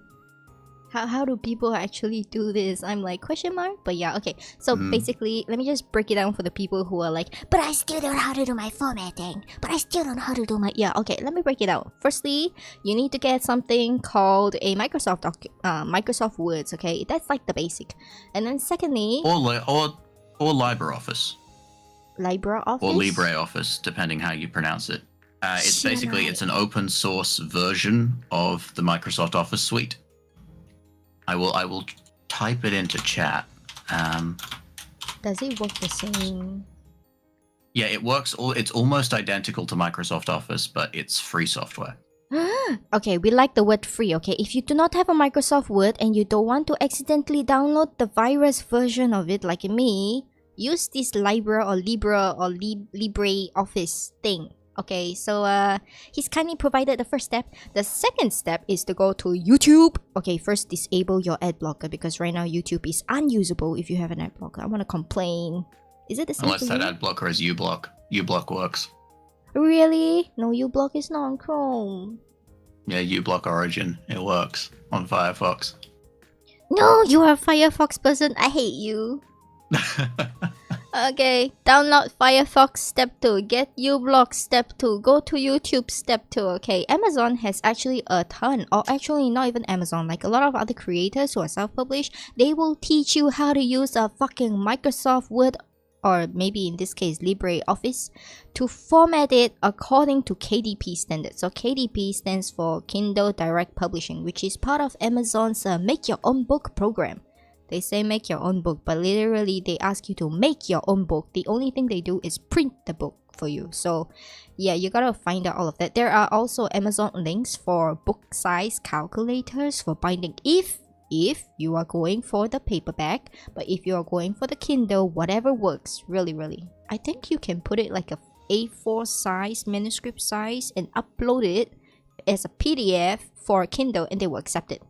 How do people actually do this? I'm like, question mark? But yeah, okay. So basically, let me just break it down for the people who are like, but I still don't know how to do my formatting. But I still don't know how to do my... Yeah, okay, let me break it down. Firstly, you need to get something called a Microsoft Words, okay? That's like the basic. And then secondly... Or LibreOffice. LibreOffice? Or LibreOffice, depending how you pronounce it. It's basically, it's an open source version of the Microsoft Office suite. I will type it into chat. Does it work the same? Yeah, it works. It's almost identical to Microsoft Office, but it's free software. Okay, we like the word free, okay? If you do not have a Microsoft Word and you don't want to accidentally download the virus version of it like me, use this LibreOffice thing. Okay, so he's kindly provided the first step. The second step is to go to YouTube. Okay, first disable your ad blocker because right now YouTube is unusable if you have an ad blocker. I want to complain. Is it the same? Unless that ad blocker is uBlock. uBlock works. Really? No, uBlock is not on Chrome. Yeah, uBlock Origin. It works on Firefox. No, you are a Firefox person. I hate you. Okay, download Firefox step 2, get uBlock step 2, go to YouTube step 2. Okay, Amazon has actually a ton, or actually not even Amazon, like a lot of other creators who are self-published, they will teach you how to use a fucking Microsoft Word, or maybe in this case LibreOffice, to format it according to KDP standards. So KDP stands for Kindle Direct Publishing, which is part of Amazon's Make Your Own Book program. They say make your own book, but literally they ask you to make your own book. The only thing they do is print the book for you. So yeah, you gotta find out all of that. There are also Amazon links for book size calculators for binding if you are going for the paperback. But if you are going for the Kindle, whatever works, really. I think you can put it like a A4 size, manuscript size, and upload it as a PDF for Kindle and they will accept it.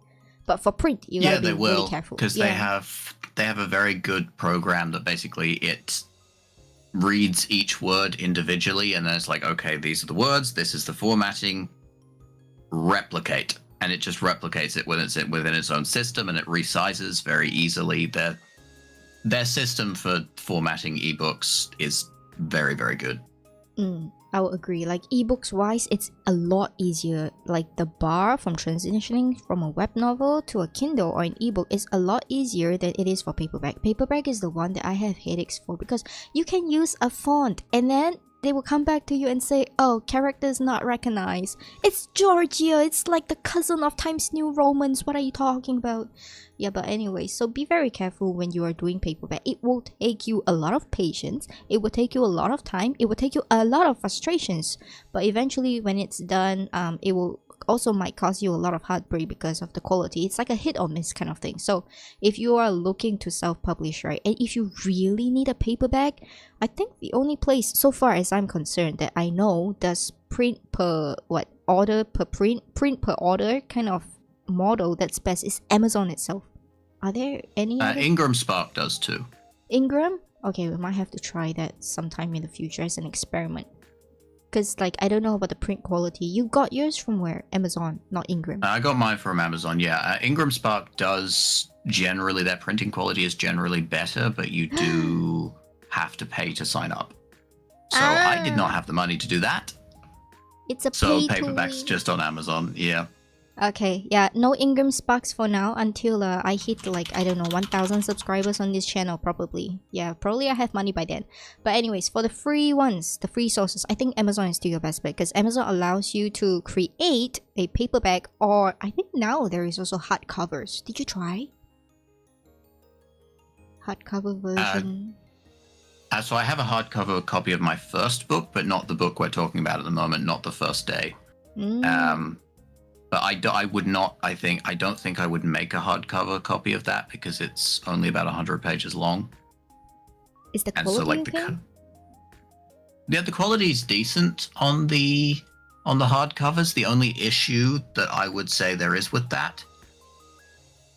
But for print, you gotta be really careful. Because they have a very good program that basically it reads each word individually, and then it's like, okay, these are the words, this is the formatting, replicate, and it just replicates it within its own system, and it resizes very easily. Their system for formatting ebooks is very, very good. I will agree. Like ebooks wise, it's a lot easier. Like the bar from transitioning from a web novel to a Kindle or an ebook is a lot easier than it is for paperback. Paperback is the one that I have headaches for because you can use a font and then they will come back to you and say, oh, characters not recognized. It's Georgia. It's like the cousin of Times New Romans. What are you talking about? Yeah, but anyway, so be very careful when you are doing paperback. It will take you a lot of patience. It will take you a lot of time. It will take you a lot of frustrations. But eventually, when it's done, it will also might cause you a lot of heartbreak because of the quality. It's like a hit or miss kind of thing. So if you are looking to self-publish, right, and if you really need a paperback, I think the only place, so far as I'm concerned, that I know does print per order per print per order kind of model that's best is Amazon itself. Are there any Ingram Spark does too. Ingram? Okay, we might have to try that sometime in the future as an experiment. Because, like, I don't know about the print quality. You got yours from where? Amazon, not Ingram. I got mine from Amazon, yeah. Ingram Spark does generally, their printing quality is generally better, but you do have to pay to sign up. So I did not have the money to do that. It's a So pay to paperback's win. just on Amazon. Yeah. Okay, yeah, no Ingram Sparks for now until I hit like, I don't know, 1,000 subscribers on this channel probably. Yeah, probably I have money by then. But anyways, for the free ones, the free sources, I think Amazon is still your best bet because Amazon allows you to create a paperback, or I think now there is also hardcovers. Did you try? Hardcover version. So I have a hardcover copy of my first book, but not the book we're talking about at the moment, not the first day. But I don't think I would make a hardcover copy of that because it's only about 100 pages long. Is the quality okay? The quality is decent on the hardcovers. The only issue that I would say there is with that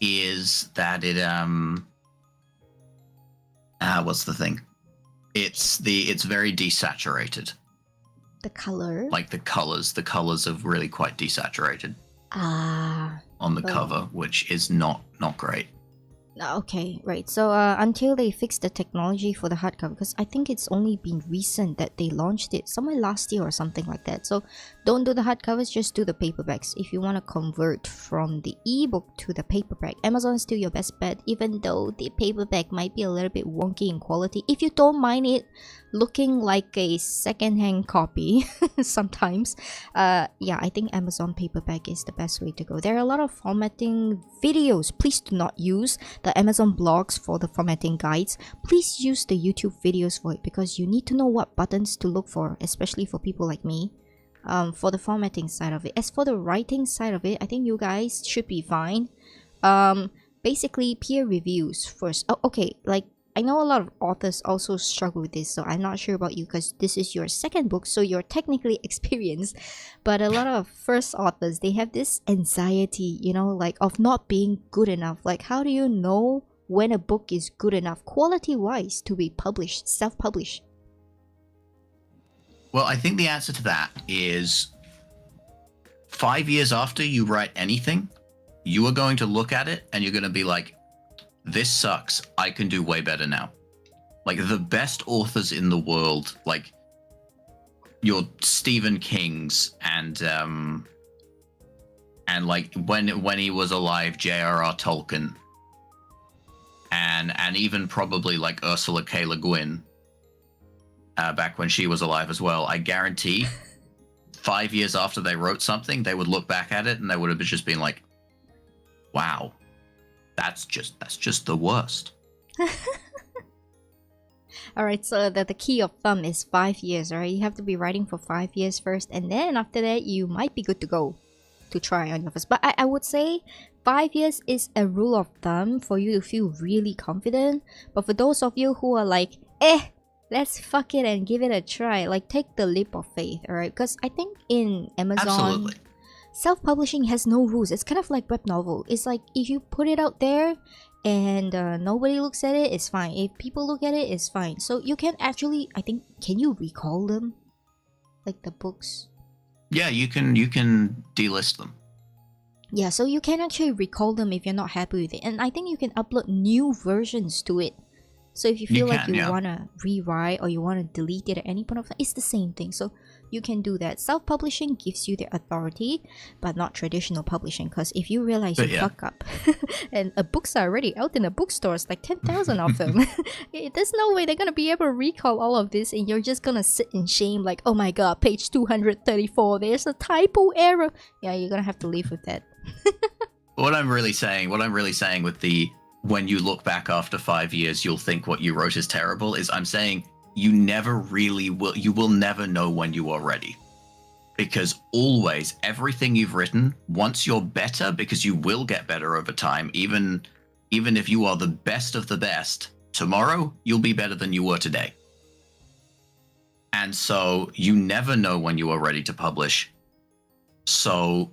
is that it what's the thing? It's very desaturated. The color? Like the colors are really quite desaturated. On the cover, which is not great. Okay, right. So until they fix the technology for the hardcover, because I think it's only been recent that they launched it, somewhere last year or something like that. So don't do the hardcovers, just do the paperbacks. If you want to convert from the ebook to the paperback, Amazon is still your best bet, even though the paperback might be a little bit wonky in quality. If you don't mind it looking like a second-hand copy sometimes, yeah, I think Amazon paperback is the best way to go. There are a lot of formatting videos. Please do not use the Amazon blogs for the formatting guides. Please use the YouTube videos for it because you need to know what buttons to look for, especially for people like me, for the formatting side of it. As for the writing side of it, I think you guys should be fine. Basically, peer reviews first. Oh, okay, like I know a lot of authors also struggle with this, so I'm not sure about you because this is your second book, so you're technically experienced. But a lot of first authors, they have this anxiety, you know, like of not being good enough. Like, how do you know when a book is good enough, quality-wise, to be published, self-published? Well, I think the answer to that is 5 years after you write anything, you are going to look at it and you're going to be like, this sucks. I can do way better now. Like the best authors in the world, like your Stephen King's and like when he was alive, J.R.R. Tolkien, and even probably like Ursula K. Le Guin, back when she was alive as well. I guarantee 5 years after they wrote something, they would look back at it and they would have just been like, wow. That's just the worst. Alright, so the key of thumb is 5 years, right? You have to be writing for 5 years first, and then after that, you might be good to go to try on your first. But I would say 5 years is a rule of thumb for you to feel really confident. But for those of you who are like, let's fuck it and give it a try, like take the leap of faith, alright? Because I think in Amazon... Absolutely. Self-publishing has no rules. It's kind of like web novel. It's like if you put it out there and nobody looks at it, it's fine. If people look at it, it's fine. So you can actually, I think, can you recall them? Like the books? Yeah, you can delist them. Yeah, so you can actually recall them if you're not happy with it. And I think you can upload new versions to it. So if you feel like you want to rewrite or you want to delete it at any point of time, it's the same thing. So you can do that. Self-publishing gives you the authority, but not traditional publishing. Because if you realize you fuck up and books are already out in the bookstores, like 10,000 of them, there's no way they're going to be able to recall all of this and you're just going to sit in shame like, oh my god, page 234, there's a typo error. Yeah, you're going to have to live with that. What I'm really saying with the when you look back after 5 years, you'll think what you wrote is terrible, is I'm saying you never really will, you will never know when you are ready. Because always, everything you've written, once you're better, because you will get better over time, even if you are the best of the best, tomorrow you'll be better than you were today. And so you never know when you are ready to publish. So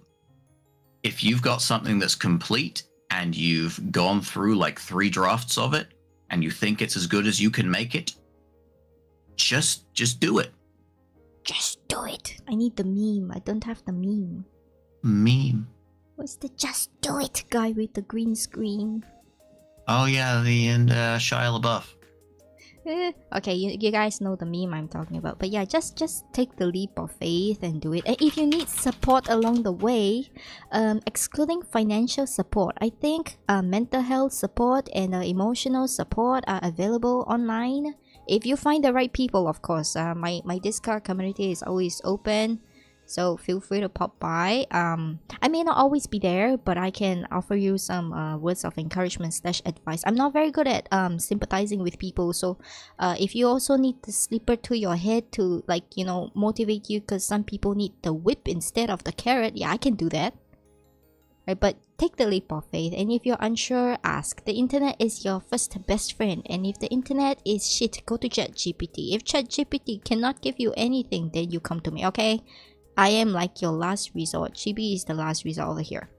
if you've got something that's complete, and you've gone through like 3 drafts of it, and you think it's as good as you can make it, just do it. Just do it. I need the meme. I don't have the meme. Meme? What's the just do it guy with the green screen? Oh yeah, and Shia LaBeouf. Okay, you guys know the meme I'm talking about. But yeah, just take the leap of faith and do it. And if you need support along the way, excluding financial support, I think mental health support and emotional support are available online. If you find the right people, of course. My Discord community is always open, so feel free to pop by. I may not always be there, but I can offer you some words of encouragement / advice. I'm not very good at sympathizing with people, so if you also need the slipper to your head to, like, you know, motivate you, because some people need the whip instead of the carrot, yeah, I can do that. Right, but take the leap of faith, and if you're unsure, ask. The internet is your first best friend, and if the internet is shit, go to ChatGPT. If ChatGPT cannot give you anything, then you come to me, okay? I am like your last resort. Chibi is the last resort over here.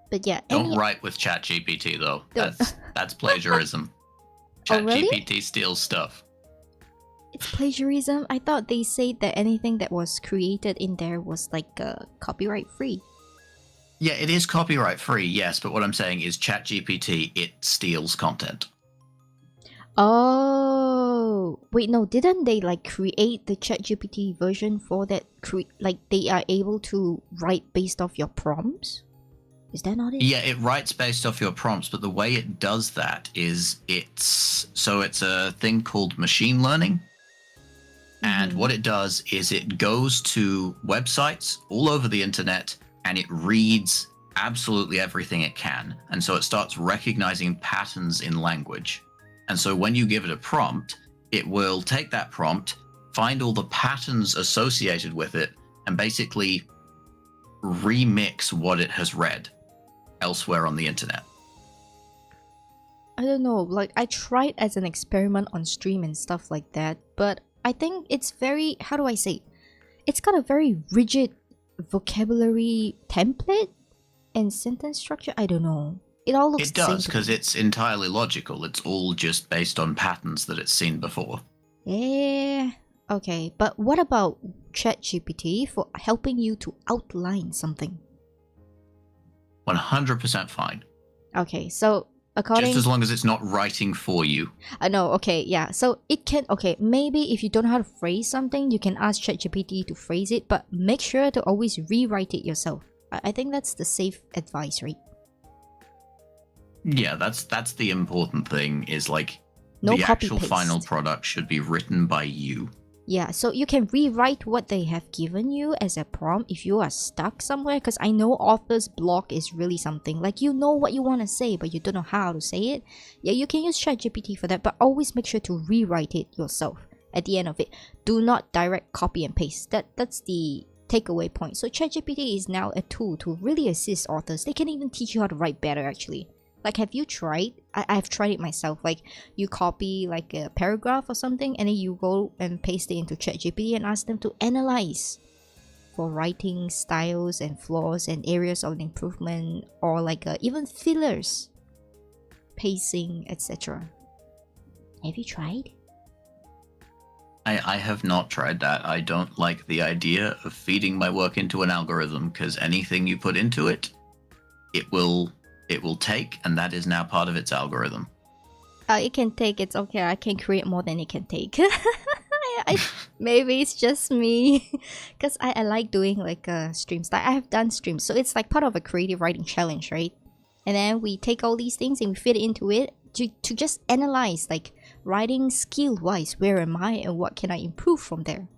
But yeah, don't write with ChatGPT though. That's plagiarism. Oh, really? ChatGPT steals stuff. It's plagiarism? I thought they said that anything that was created in there was like copyright free. Yeah, it is copyright free, yes, but what I'm saying is ChatGPT, it steals content. Oh, wait, no, didn't they like create the ChatGPT version for that? Like they are able to write based off your prompts? Is that not it? Yeah, it writes based off your prompts, but the way it does that is it's a thing called machine learning. And what it does is it goes to websites all over the internet and it reads absolutely everything it can. And so it starts recognizing patterns in language. And so when you give it a prompt, it will take that prompt, find all the patterns associated with it, and basically remix what it has read elsewhere on the internet. I don't know, like I tried as an experiment on stream and stuff like that, but I think it's very, how do I say, it's got a very rigid vocabulary template and sentence structure. I don't know. It all looks the same. It does, because it's entirely logical. It's all just based on patterns that it's seen before. Yeah. Okay, but what about ChatGPT for helping you to outline something? 100% fine. Okay, so according... Just as long as it's not writing for you. No, okay, yeah. So it can... Okay, maybe if you don't know how to phrase something, you can ask ChatGPT to phrase it, but make sure to always rewrite it yourself. I think that's the safe advice, right? Yeah, that's the important thing, is like no the actual paste. Final product should be written by you. Yeah, so you can rewrite what they have given you as a prompt if you are stuck somewhere, because I know author's block is really something. Like, you know what you want to say, but you don't know how to say it. Yeah, you can use ChatGPT for that, but always make sure to rewrite it yourself at the end of it. Do not direct copy and paste. That's the takeaway point. So ChatGPT is now a tool to really assist authors. They can even teach you how to write better, actually. Like, have you tried? I've tried it myself. Like, you copy like a paragraph or something, and then you go and paste it into ChatGPT and ask them to analyze for writing styles and flaws and areas of improvement, or like even fillers, pacing, etc. Have you tried? I have not tried that. I don't like the idea of feeding my work into an algorithm, because anything you put into it, it will take, and that is now part of its algorithm. It can take, it's okay. I can create more than it can take. Maybe it's just me, because I like doing like streams. Like, I have done streams, so it's like part of a creative writing challenge, right? And then we take all these things and we fit into it to just analyze, like, writing skill wise, where am I and what can I improve from there.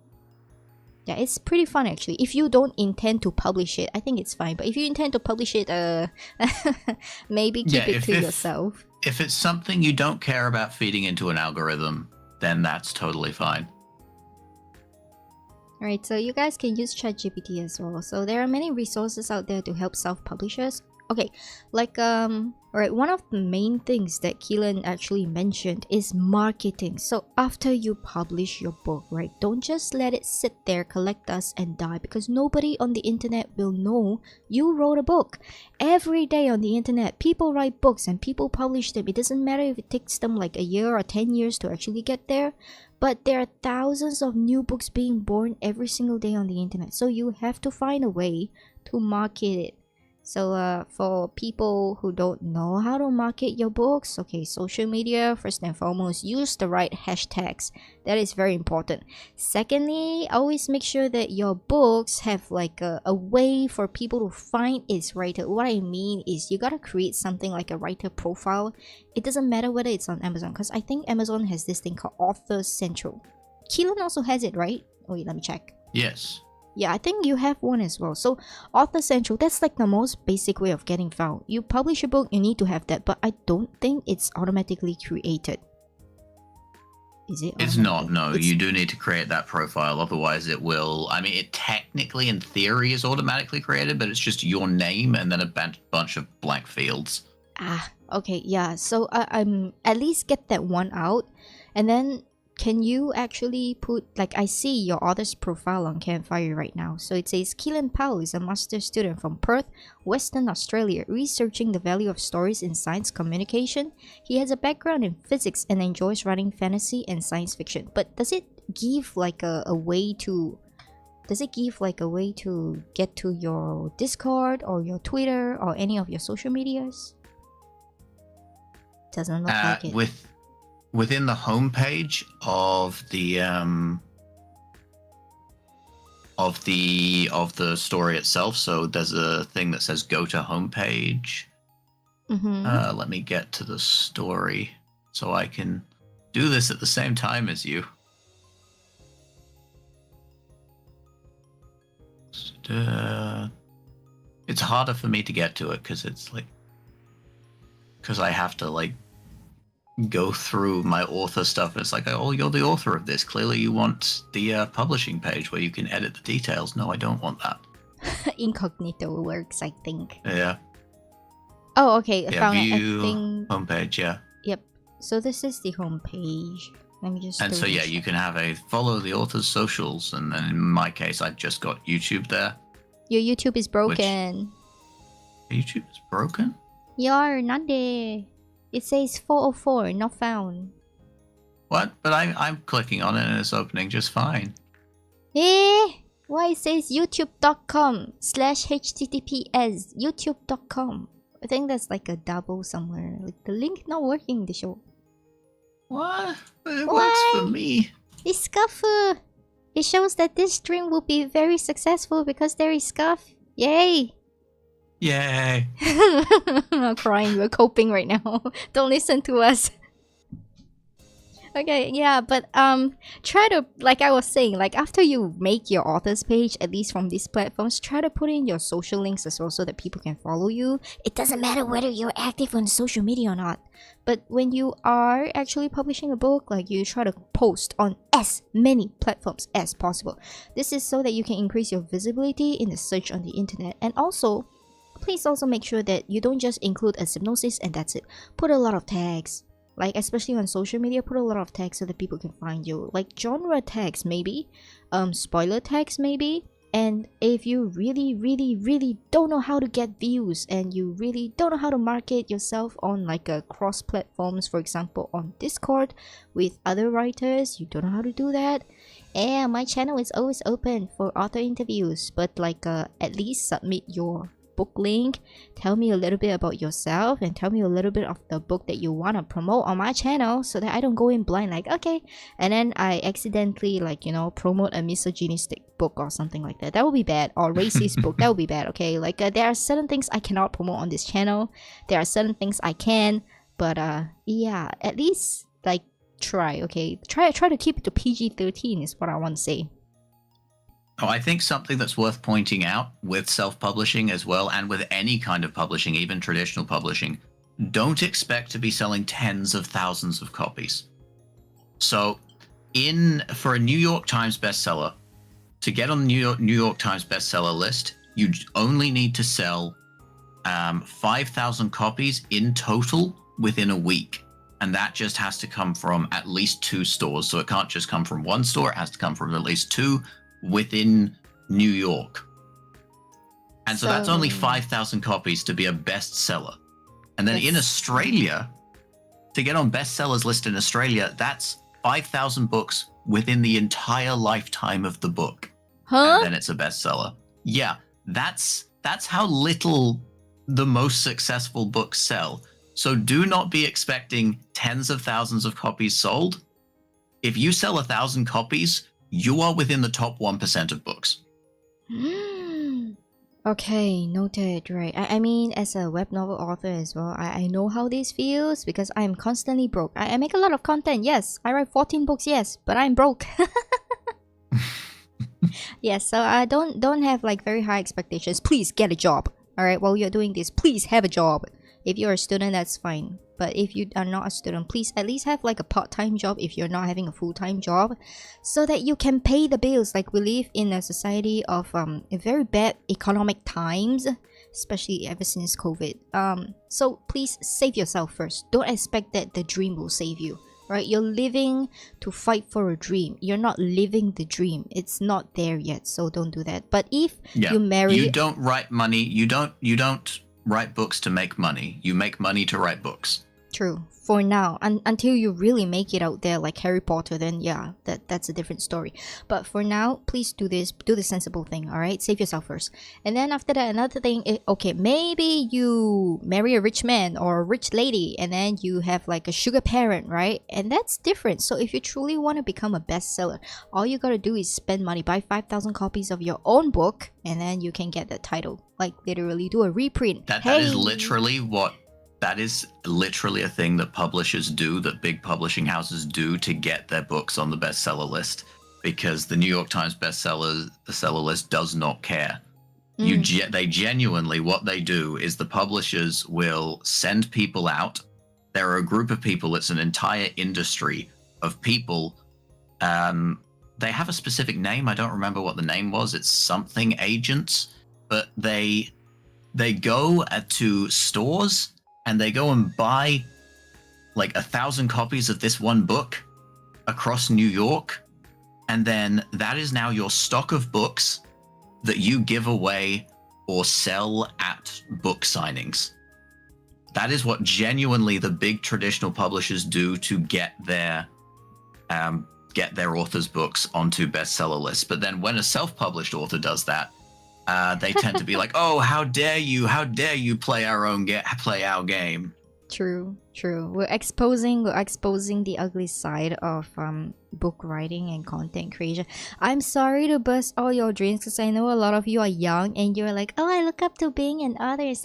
Yeah, it's pretty fun actually. If you don't intend to publish it, I think it's fine. But if you intend to publish it, maybe keep it to yourself. If it's something you don't care about feeding into an algorithm, then that's totally fine. Alright, so you guys can use ChatGPT as well. So there are many resources out there to help self-publishers. Okay, like alright, one of the main things that Keelan actually mentioned is marketing. So after you publish your book, right, don't just let it sit there, collect dust and die, because nobody on the internet will know you wrote a book. Every day on the internet, people write books and people publish them. It doesn't matter if it takes them like a year or 10 years to actually get there, but there are thousands of new books being born every single day on the internet. So you have to find a way to market it. So for people who don't know how to market your books, okay, social media, first and foremost, use the right hashtags. That is very important. Secondly, always make sure that your books have like a way for people to find its writer. What I mean is you gotta create something like a writer profile. It doesn't matter whether it's on Amazon, because I think Amazon has this thing called Author Central. Keelan also has it, right? Oh, wait, let me check. Yes. Yeah, I think you have one as well. So Author Central, that's like the most basic way of getting found. You publish a book, you need to have that, but I don't think it's automatically created. Is it? It's not, no. It's... You do need to create that profile, otherwise it will... I mean, it technically, in theory, is automatically created, but it's just your name and then a bunch of blank fields. Ah, okay, yeah. So I'm at least get that one out. And then can you actually put, like, I see your author's profile on Campfire right now. So it says Keelan Powell is a master's student from Perth, Western Australia, researching the value of stories in science communication. He has a background in physics and enjoys writing fantasy and science fiction. But does it give like a way to... Does it give like a way to get to your Discord or your Twitter or any of your social medias? Doesn't look like it. Within the homepage of the story itself, so there's a thing that says go to homepage. Let me get to the story so I can do this at the same time as you. It's harder for me to get to it because I have to like go through my author stuff, and it's like, oh, you're the author of this, clearly you want the publishing page where you can edit the details. No, I don't want that. Incognito works, I think. Yeah. Oh, okay. I found it. View I think... homepage, yeah. Yep. So this is the homepage. Let me just... And so yeah, you can have a follow the author's socials, and then in my case I've just got YouTube there. Your YouTube is broken. YouTube is broken? You're not there. It says 404, not found. What? But I'm clicking on it and it's opening just fine. Eh? Why it says youtube.com/https youtube.com. I think that's like a double somewhere. Like the link not working in the show. What? It works for me. It's scuff. It shows that this stream will be very successful because there is scuff. Yay! Yay! I'm not crying, we're coping right now. Don't listen to us. Okay, yeah, but try to, like I was saying, like after you make your author's page, at least from these platforms, try to put in your social links as well so that people can follow you. It doesn't matter whether you're active on social media or not. But when you are actually publishing a book, like you try to post on as many platforms as possible. This is so that you can increase your visibility in the search on the internet. And also, please also make sure that you don't just include a synopsis and that's it. Put a lot of tags. Like especially on social media, put a lot of tags so that people can find you. Like genre tags maybe, spoiler tags maybe. And if you really don't know how to get views and you really don't know how to market yourself on like a cross platforms, for example on Discord with other writers, you don't know how to do that. And my channel is always open for author interviews, but like at least submit your book link, tell me a little bit about yourself, and tell me a little bit of the book that you want to promote on my channel so that I don't go in blind like okay, and then I accidentally like, you know, promote a misogynistic book or something like that. That would be bad. Or racist book, that would be bad. Okay, like there are certain things I cannot promote on this channel, there are certain things I can, but yeah, at least like try. Okay, try to keep it to PG-13 is what I want to say. Oh, I think something that's worth pointing out with self-publishing as well, and with any kind of publishing, even traditional publishing, don't expect to be selling tens of thousands of copies. So for a New York Times bestseller, to get on the New York Times bestseller list, you only need to sell 5,000 copies in total within a week. And that just has to come from at least 2 stores. So it can't just come from one store, it has to come from at least 2 within New York. And so that's only 5,000 copies to be a bestseller. And then in Australia, to get on bestsellers list in Australia, that's 5,000 books within the entire lifetime of the book. Huh? And then it's a bestseller. Yeah, that's how little the most successful books sell. So do not be expecting tens of thousands of copies sold. If you sell 1,000 copies, you are within the top 1% of books. Okay, noted, right. I mean, as a web novel author as well, I know how this feels because I'm constantly broke. I make a lot of content, yes. I write 14 books, yes, but I'm broke. Yes, so I don't have like very high expectations. Please get a job. All right, while you're doing this, please have a job. If you're a student, that's fine. But if you are not a student, please at least have like a part-time job if you're not having a full-time job, so that you can pay the bills. Like, we live in a society of a very bad economic times, especially ever since COVID. So please save yourself first. Don't expect that the dream will save you. Right? You're living to fight for a dream. You're not living the dream. It's not there yet, so don't do that. But if you marry, you don't write money. You don't write books to make money. You make money to write books. True. For now, until you really make it out there like Harry Potter, then yeah, that's a different story. But for now, please do the sensible thing, all right? Save yourself first. And then after that, another thing, okay, maybe you marry a rich man or a rich lady, and then you have like a sugar parent, right? And that's different. So if you truly want to become a bestseller, all you gotta do is spend money, buy 5,000 copies of your own book, and then you can get the title. Like, literally do a reprint. That is literally what... That is literally a thing that publishers do, that big publishing houses do to get their books on the bestseller list, because the New York Times bestseller list does not care. They genuinely, what they do is the publishers will send people out. There are a group of people, it's an entire industry of people. They have a specific name. I don't remember what the name was. It's something agents, but they go to stores and they go and buy like 1,000 copies of this one book across New York. And then that is now your stock of books that you give away or sell at book signings. That is what genuinely the big traditional publishers do to get their authors' books onto bestseller lists. But then when a self-published author does that, they tend to be like, "Oh, how dare you play our game." True. We're exposing the ugly side of book writing and content creation. I'm sorry to burst all your dreams, because I know a lot of you are young and you're like, "Oh, I look up to Bing and others."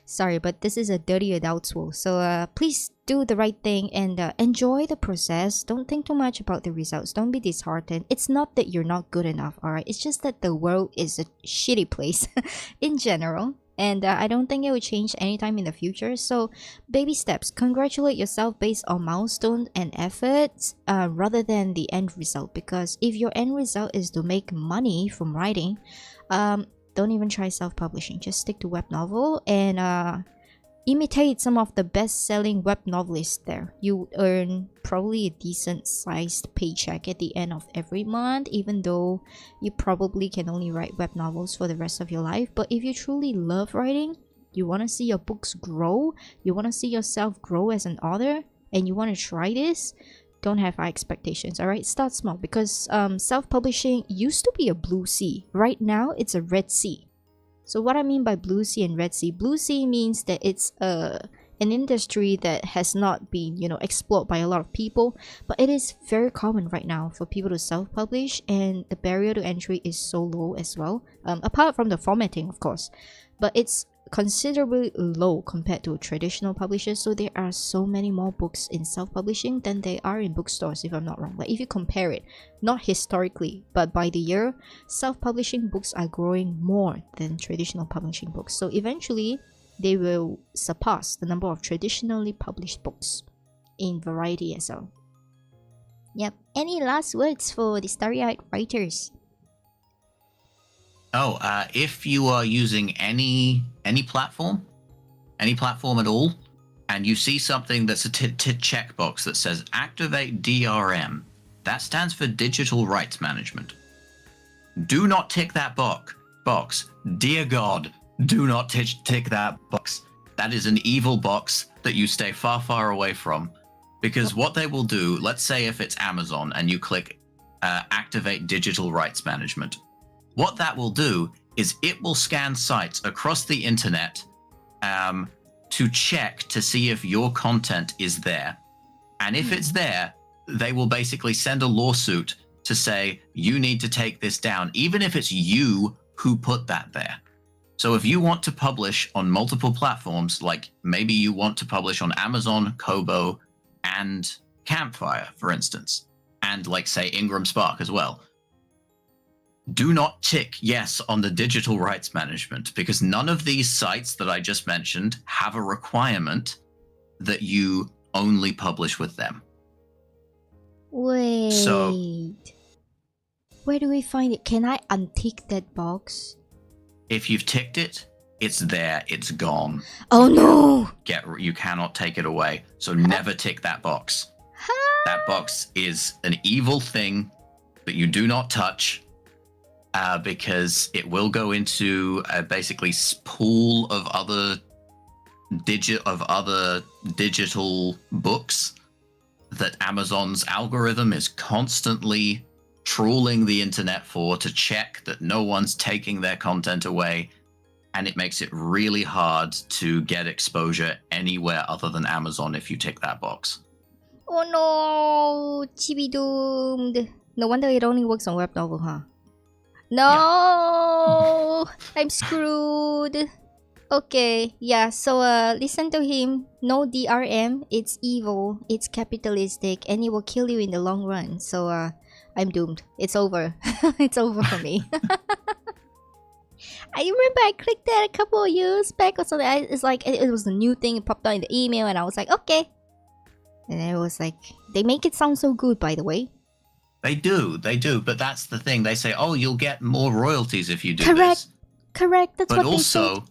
Sorry, but this is a dirty adult's world. So please do the right thing and enjoy the process. Don't think too much about the results. Don't be disheartened. It's not that you're not good enough, all right? It's just that the world is a shitty place in general. And I don't think it will change anytime in the future. So baby steps. Congratulate yourself based on milestones and efforts rather than the end result. Because if your end result is to make money from writing, don't even try self-publishing. Just stick to web novel and imitate some of the best-selling web novelists there. You earn probably a decent-sized paycheck at the end of every month, even though you probably can only write web novels for the rest of your life. But if you truly love writing, you want to see your books grow, you want to see yourself grow as an author, and you want to try this, don't have high expectations, all right? Start small, because self-publishing used to be a blue sea. Right now, it's a red sea. So what I mean by blue sea and red sea, blue sea means that it's an industry that has not been, explored by a lot of people, but it is very common right now for people to self-publish, and the barrier to entry is so low as well, apart from the formatting, of course, but it's considerably low compared to traditional publishers. So there are so many more books in self-publishing than there are in bookstores, if I'm not wrong. Like, if you compare it, not historically, but by the year, self-publishing books are growing more than traditional publishing books. So eventually they will surpass the number of traditionally published books in variety as well. Yep. Any last words for the starry-eyed writers? If you are using any platform at all, and you see something that's a checkbox that says activate DRM, that stands for digital rights management. Do not tick that box. Dear God, do not tick that box. That is an evil box that you stay far, far away from. Because what they will do, let's say if it's Amazon and you click activate digital rights management, what that will do is it will scan sites across the internet to check to see if your content is there. And if it's there, they will basically send a lawsuit to say, you need to take this down, even if it's you who put that there. So if you want to publish on multiple platforms, like maybe you want to publish on Amazon, Kobo, and Campfire, for instance, and like say Ingram Spark as well, do not tick yes on the digital rights management, because none of these sites that I just mentioned have a requirement that you only publish with them. Wait. So, where do we find it? Can I untick that box? if you've ticked it, it's there, it's gone. Oh no! You cannot take it away. So never tick that box. That box is an evil thing that you do not touch, because it will go into basically pool of other digital books that Amazon's algorithm is constantly trawling the internet for, to check that no one's taking their content away, and it makes it really hard to get exposure anywhere other than Amazon if you tick that box. Oh no! Chibi doomed. No wonder it only works on web novel, huh? No! Yeah. I'm screwed. Okay, yeah, so listen to him. No DRM, it's evil, it's capitalistic, and it will kill you in the long run. So I'm doomed. It's over. It's over for me. I remember I clicked that a couple of years back or something. It's like it was a new thing. It popped out in the email, and I was like, okay. And it was like, they make it sound so good, by the way. They do, but that's the thing. They say, oh, you'll get more royalties if you do Correct. this. Correct, that's but what they said. But also,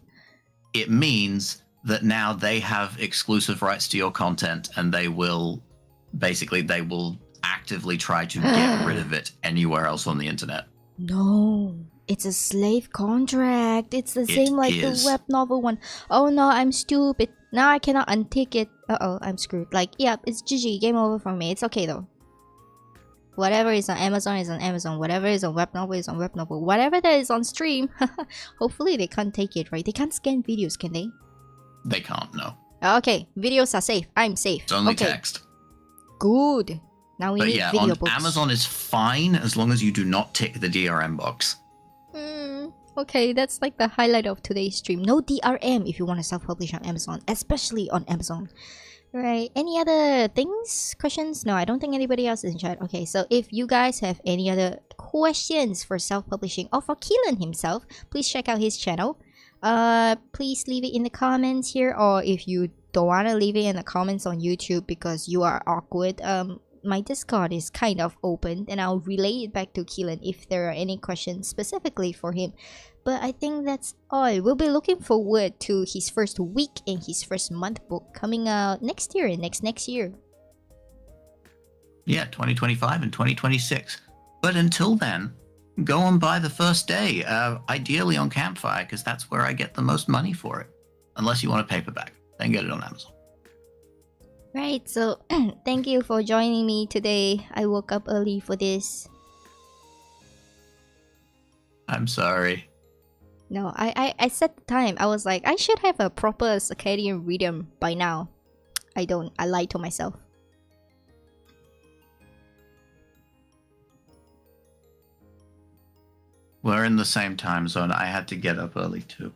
it means that now they have exclusive rights to your content, and they will actively try to get rid of it anywhere else on the internet. No, it's a slave contract. It's the same like the web novel one. Oh no, I'm stupid. Now I cannot untick it. Uh-oh, I'm screwed. Like, yeah, it's GG. Game over for me. It's okay though. Whatever is on Amazon is on Amazon. Whatever is on web novel is on web novel. Whatever that is on stream, hopefully they can't take it, right? They can't scan videos, can they? They can't, no. Okay, videos are safe. I'm safe. It's only text. Good. Now we need video books. Amazon is fine as long as you do not tick the DRM box. Okay, that's like the highlight of today's stream. No DRM if you want to self-publish on Amazon, especially on Amazon. Right, any other things? Questions? No, I don't think anybody else is in chat. Okay, so if you guys have any other questions for self-publishing or for Keelan himself, please check out his channel. Please leave it in the comments here, or if you don't want to leave it in the comments on YouTube because you are awkward, my Discord is kind of open, and I'll relay it back to Keelan if there are any questions specifically for him. But I think that's all. We'll be looking forward to his first week and his first month book coming out next year and next year. Yeah, 2025 and 2026. But until then, go and buy the first day, ideally on Campfire, because that's where I get the most money for it. Unless you want a paperback, then get it on Amazon. Right, so thank you for joining me today. I woke up early for this. I'm sorry. No, I set the time. I was like, I should have a proper circadian rhythm by now. I don't. I lied to myself. We're in the same time zone. I had to get up early too.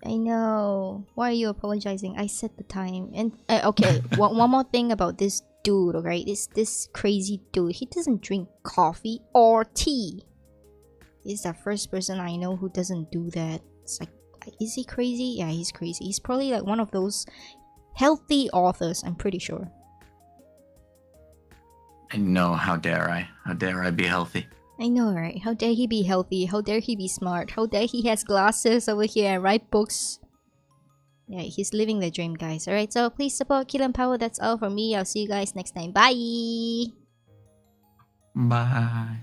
I know. Why are you apologizing? I set the time. And okay, one more thing about this dude, okay? This crazy dude. He doesn't drink coffee or tea. He's the first person I know who doesn't do that. It's like, is he crazy? Yeah, he's crazy. He's probably like one of those healthy authors, I'm pretty sure. I know. How dare I? How dare I be healthy? I know, right? How dare he be healthy? How dare he be smart? How dare he has glasses over here and write books? Yeah, he's living the dream, guys. Alright, so please support Keelan Power. That's all from me. I'll see you guys next time. Bye! Bye.